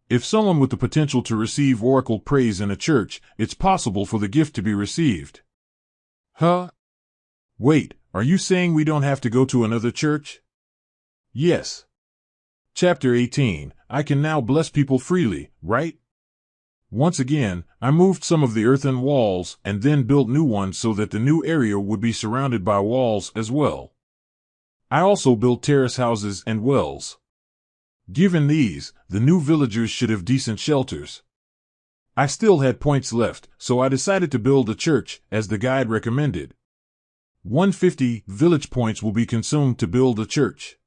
If someone with the potential to receive oracle praise in a church, it's possible for the gift to be received. Huh? Wait, are you saying we don't have to go to another church? Yes. Chapter 18, I can now bless people freely, right? Once again, I moved some of the earthen walls and then built new ones so that the new area would be surrounded by walls as well. I also built terrace houses and wells. Given these, the new villagers should have decent shelters. I still had points left, so I decided to build a church, as the guide recommended. 150 village points will be consumed to build a church.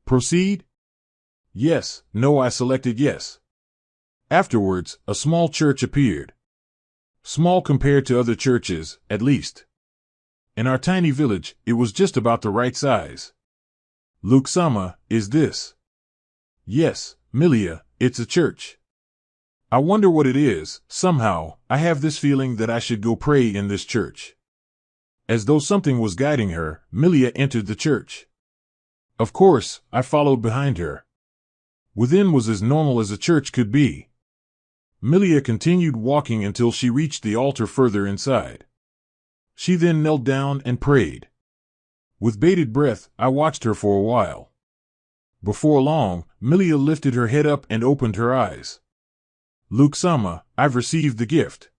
Proceed? Yes, no, I selected yes. Afterwards, a small church appeared. Small compared to other churches, at least. In our tiny village, it was just about the right size. Luke-sama, is this? Yes, Milia, it's a church. I wonder what it is. Somehow, I have this feeling that I should go pray in this church. As though something was guiding her, Milia entered the church. Of course, I followed behind her. Within was as normal as a church could be. Milia continued walking until she reached the altar further inside. She then knelt down and prayed. With bated breath, I watched her for a while. Before long, Milia lifted her head up and opened her eyes. Luke-sama, I've received the gift.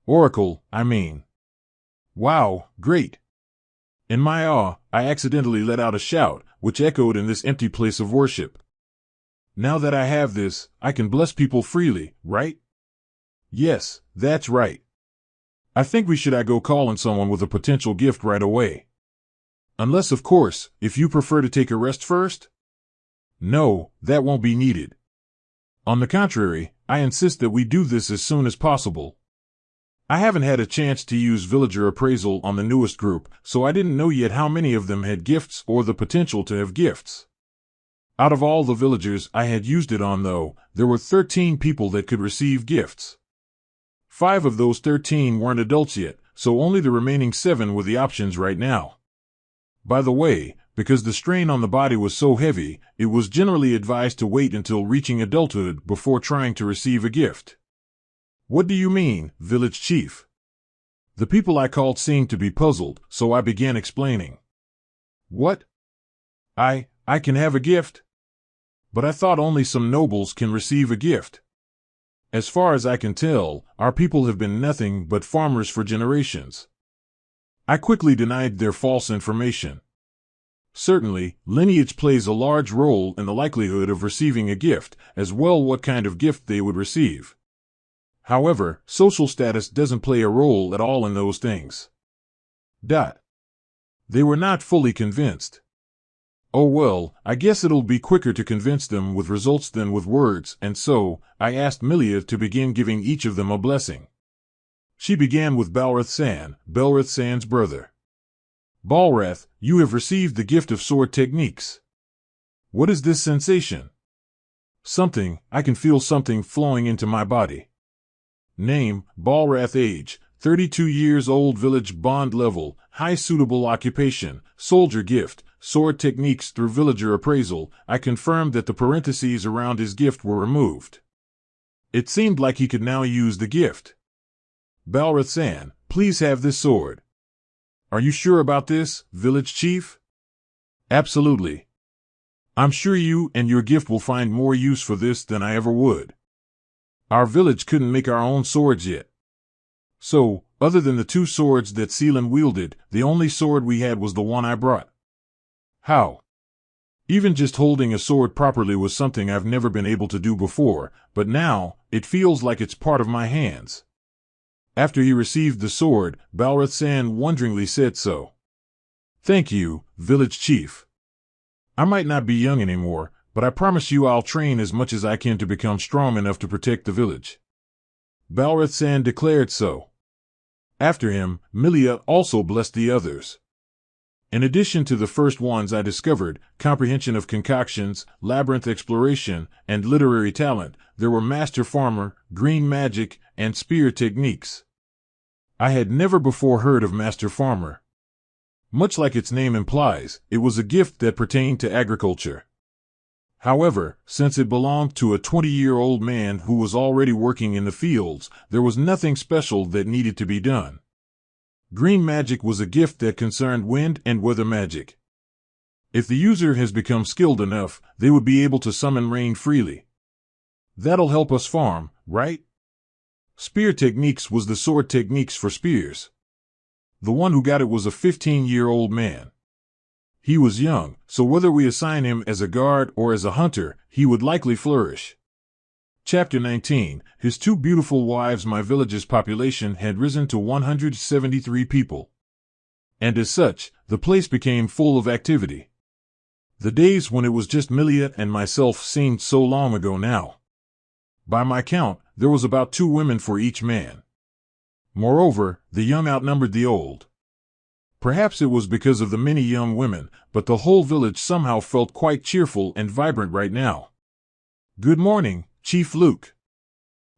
Oracle, I mean. Wow, great. In my awe, I accidentally let out a shout, which echoed in this empty place of worship. Now that I have this, I can bless people freely, right? Yes, that's right. I think we should go call on someone with a potential gift right away. Unless, of course, if you prefer to take a rest first? No, that won't be needed. On the contrary, I insist that we do this as soon as possible. I haven't had a chance to use villager appraisal on the newest group, so I didn't know yet how many of them had gifts or the potential to have gifts. Out of all the villagers I had used it on, though, there were 13 people that could receive gifts. 5 of those 13 weren't adults yet, so only the remaining 7 were the options right now. By the way, because the strain on the body was so heavy, it was generally advised to wait until reaching adulthood before trying to receive a gift. What do you mean, village chief? The people I called seemed to be puzzled, so I began explaining. What? I can have a gift? But I thought only some nobles can receive a gift. As far as I can tell, our people have been nothing but farmers for generations. I quickly denied their false information. Certainly, lineage plays a large role in the likelihood of receiving a gift, as well what kind of gift they would receive. However, social status doesn't play a role at all in those things. They were not fully convinced. Oh well, I guess it'll be quicker to convince them with results than with words, and so, I asked Milia to begin giving each of them a blessing. She began with Balrath-san, Belrath-san's brother. Balrath, you have received the gift of sword techniques. What is this sensation? Something, I can feel something flowing into my body. Name, Balrath. Age, 32 years old. Village bond level, high. Suitable occupation, soldier. Gift, sword techniques. Through villager appraisal, I confirmed that the parentheses around his gift were removed. It seemed like he could now use the gift. Balrath-san, please have this sword. Are you sure about this, village chief? Absolutely. I'm sure you and your gift will find more use for this than I ever would. Our village couldn't make our own swords yet. So, other than the 2 swords that Seelan wielded, the only sword we had was the one I brought. How? Even just holding a sword properly was something I've never been able to do before, but now, it feels like it's part of my hands. After he received the sword, Balrath-san wonderingly said so. Thank you, village chief. I might not be young anymore, but I promise you I'll train as much as I can to become strong enough to protect the village. Balrath-san declared so. After him, Milia also blessed the others. In addition to the first ones I discovered, comprehension of concoctions, labyrinth exploration, and literary talent, there were master farmer, green magic, and spear techniques. I had never before heard of master farmer. Much like its name implies, it was a gift that pertained to agriculture. However, since it belonged to a 20-year-old man who was already working in the fields, there was nothing special that needed to be done. Green magic was a gift that concerned wind and weather magic. If the user has become skilled enough, they would be able to summon rain freely. That'll help us farm, right? Spear techniques was the sword techniques for spears. The one who got it was a 15-year-old man. He was young, so whether we assign him as a guard or as a hunter, he would likely flourish. Chapter 19, His 2 beautiful wives. My village's population had risen to 173 people. and as such, the place became full of activity. The days when it was just Milia and myself seemed so long ago now. By my count, there was about 2 women for each man. Moreover, the young outnumbered the old. Perhaps it was because of the many young women, but the whole village somehow felt quite cheerful and vibrant right now. "Good morning, Chief Luke."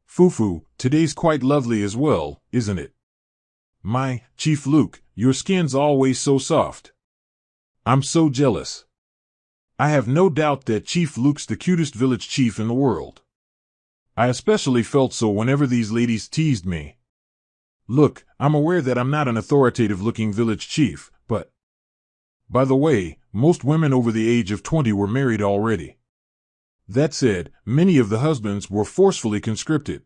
"Fufu, today's quite lovely as well, isn't it?" "My, Chief Luke, your skin's always so soft." "I'm so jealous." I have no doubt that Chief Luke's the cutest village chief in the world. I especially felt so whenever these ladies teased me. Look, I'm aware that I'm not an authoritative-looking village chief, but... By the way, most women over the age of 20 were married already. That said, many of the husbands were forcefully conscripted.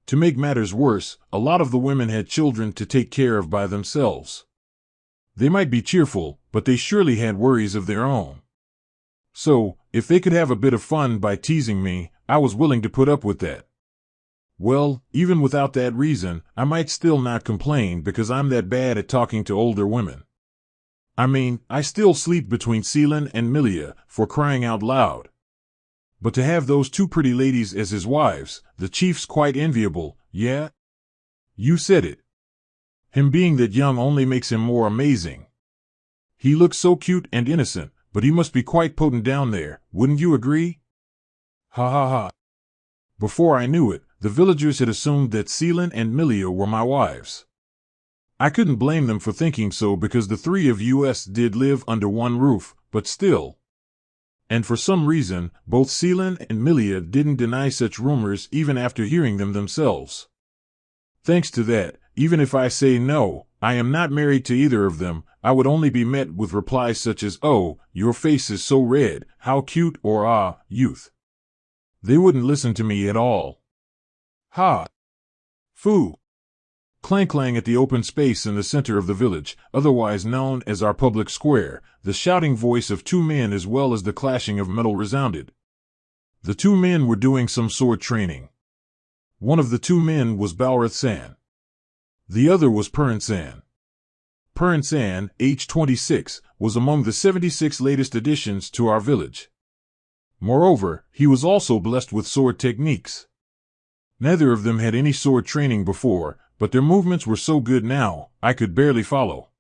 To make matters worse, a lot of the women had children to take care of by themselves. They might be cheerful, but they surely had worries of their own. So, if they could have a bit of fun by teasing me, I was willing to put up with that. Well, even without that reason, I might still not complain because I'm that bad at talking to older women. I mean, I still sleep between Seelan and Milia, for crying out loud. But to have those 2 pretty ladies as his wives, the chief's quite enviable, yeah? You said it. Him being that young only makes him more amazing. He looks so cute and innocent, but he must be quite potent down there, wouldn't you agree? Ha ha ha. Before I knew it, the villagers had assumed that Seelan and Milia were my wives. I couldn't blame them for thinking so because the 3 of us did live under one roof, but still. And for some reason, both Seelan and Milia didn't deny such rumors even after hearing them themselves. Thanks to that, even if I say no, I am not married to either of them, I would only be met with replies such as, "Oh, your face is so red, how cute," or "Ah, youth." They wouldn't listen to me at all. Ha! Foo! Clang-clang at the open space in the center of the village, otherwise known as our public square, the shouting voice of 2 men as well as the clashing of metal resounded. The 2 men were doing some sword training. One of the 2 men was Balrath-san. The other was Purin-san. Purin-san, age 26, was among the 76 latest additions to our village. Moreover, he was also blessed with sword techniques. Neither of them had any sword training before, but their movements were so good now, I could barely follow.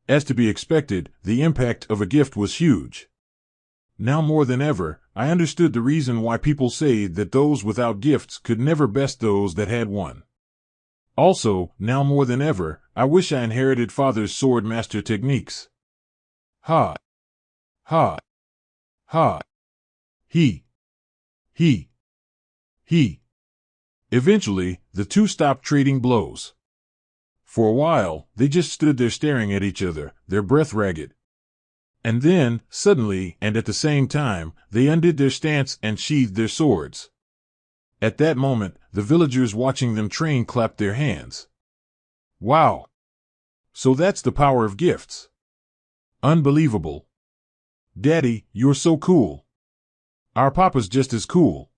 As to be expected, the impact of a gift was huge. Now more than ever, I understood the reason why people say that those without gifts could never best those that had one. Also, now more than ever, I wish I inherited Father's sword master techniques. Ha! Ha! Ha! He! Eventually, the 2 stopped trading blows. For a while, they just stood there staring at each other, their breath ragged. And then, suddenly, and at the same time, they undid their stance and sheathed their swords. At that moment, the villagers watching them train clapped their hands. Wow! So that's the power of gifts. Unbelievable. Daddy, you're so cool. Our papa's just as cool.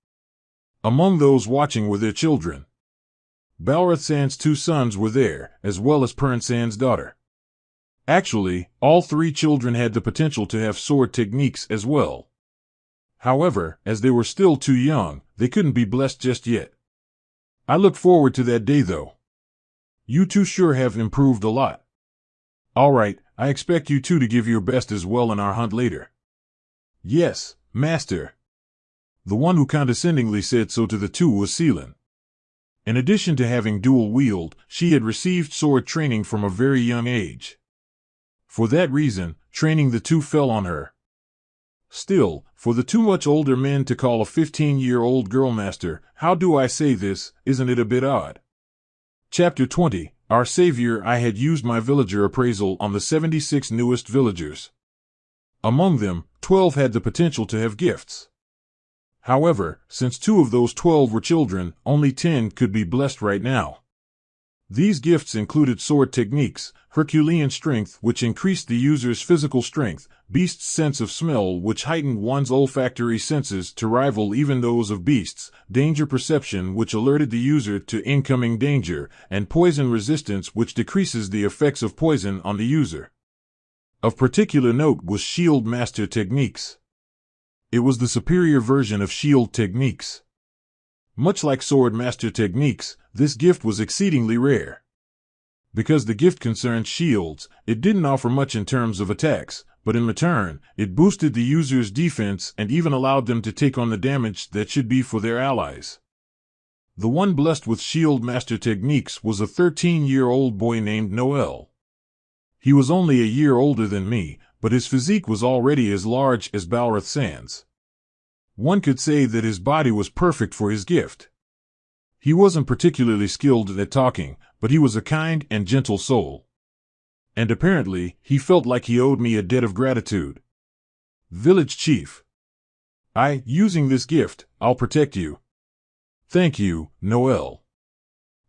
Among those watching were their children. Balrath-san's 2 sons were there, as well as Purin-san's daughter. Actually, all 3 children had the potential to have sword techniques as well. However, as they were still too young, they couldn't be blessed just yet. I look forward to that day though. You 2 sure have improved a lot. Alright, I expect you 2 to give your best as well in our hunt later. Yes, Master. The one who condescendingly said so to the 2 was Seelan. In addition to having dual wield, she had received sword training from a very young age. For that reason, training the 2 fell on her. Still, for the 2 much older men to call a 15-year-old girl master, how do I say this, isn't it a bit odd? Chapter 20, Our Savior. I had used my villager appraisal on the 76 newest villagers. Among them, 12 had the potential to have gifts. However, since 2 of those 12 were children, only 10 could be blessed right now. These gifts included sword techniques, Herculean strength which increased the user's physical strength, beast's sense of smell which heightened one's olfactory senses to rival even those of beasts, danger perception which alerted the user to incoming danger, and poison resistance which decreases the effects of poison on the user. Of particular note was shield master techniques. It was the superior version of shield techniques. Much like sword master techniques, this gift was exceedingly rare. Because the gift concerned shields, it didn't offer much in terms of attacks, but in return, it boosted the user's defense and even allowed them to take on the damage that should be for their allies. The one blessed with shield master techniques was a 13-year-old boy named Noel. He was only a year older than me, but his physique was already as large as Balrath Sands. One could say that his body was perfect for his gift. He wasn't particularly skilled at talking, but he was a kind and gentle soul. And apparently, he felt like he owed me a debt of gratitude. Village Chief. Using this gift, I'll protect you. Thank you, Noel.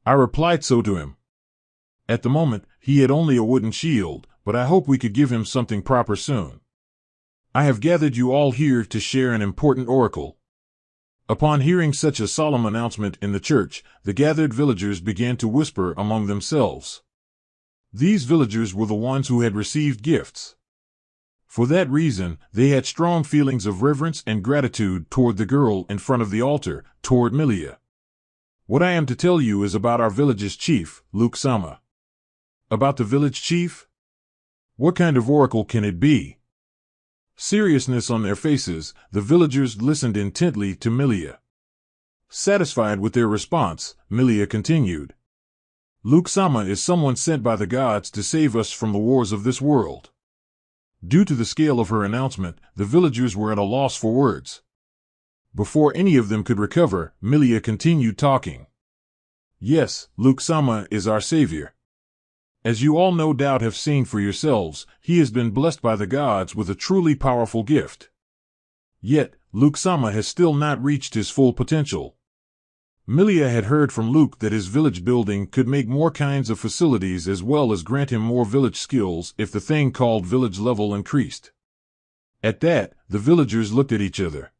I replied so to him. At the moment, he had only a wooden shield, but I hope we could give him something proper soon. I have gathered you all here to share an important oracle. Upon hearing such a solemn announcement in the church, the gathered villagers began to whisper among themselves. These villagers were the ones who had received gifts. For that reason, they had strong feelings of reverence and gratitude toward the girl in front of the altar, toward Milia. What I am to tell you is about our village's chief, Luke-sama. About the village chief? What kind of oracle can it be? Seriousness on their faces, the villagers listened intently to Milia. Satisfied with their response, Milia continued. Luke-sama is someone sent by the gods to save us from the wars of this world. Due to the scale of her announcement, the villagers were at a loss for words. Before any of them could recover, Milia continued talking. Yes, Luke-sama is our savior. As you all no doubt have seen for yourselves, he has been blessed by the gods with a truly powerful gift. Yet, Luke-sama has still not reached his full potential. Milia had heard from Luke that his village building could make more kinds of facilities as well as grant him more village skills if the thing called village level increased. At that, the villagers looked at each other.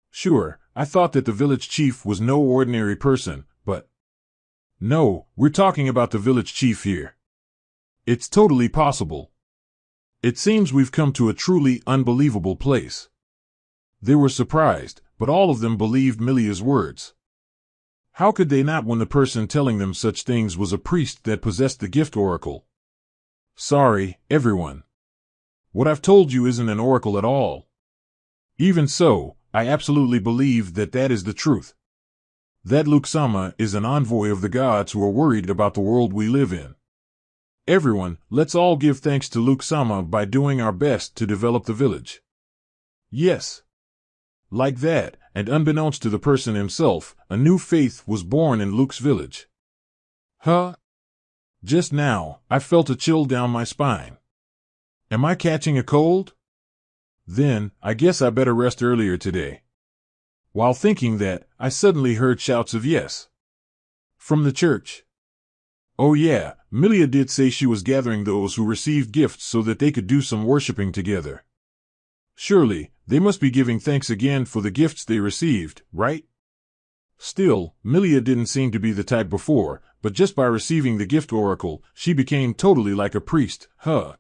Sure, I thought that the village chief was no ordinary person, but... No, we're talking about the village chief here. It's totally possible. It seems we've come to a truly unbelievable place. They were surprised, but all of them believed Milia's words. How could they not when the person telling them such things was a priest that possessed the gift oracle? Sorry, everyone. What I've told you isn't an oracle at all. Even so, I absolutely believe that that is the truth. That Luke-sama is an envoy of the gods who are worried about the world we live in. Everyone, let's all give thanks to Luke-sama by doing our best to develop the village. Yes. Like that, and unbeknownst to the person himself, a new faith was born in Luke's village. Huh? Just now, I felt a chill down my spine. Am I catching a cold? Then, I guess I better rest earlier today. While thinking that, I suddenly heard shouts of yes. From the church. Oh yeah, Milia did say she was gathering those who received gifts so that they could do some worshipping together. Surely, they must be giving thanks again for the gifts they received, right? Still, Milia didn't seem to be the type before, but just by receiving the gift oracle, she became totally like a priest, huh?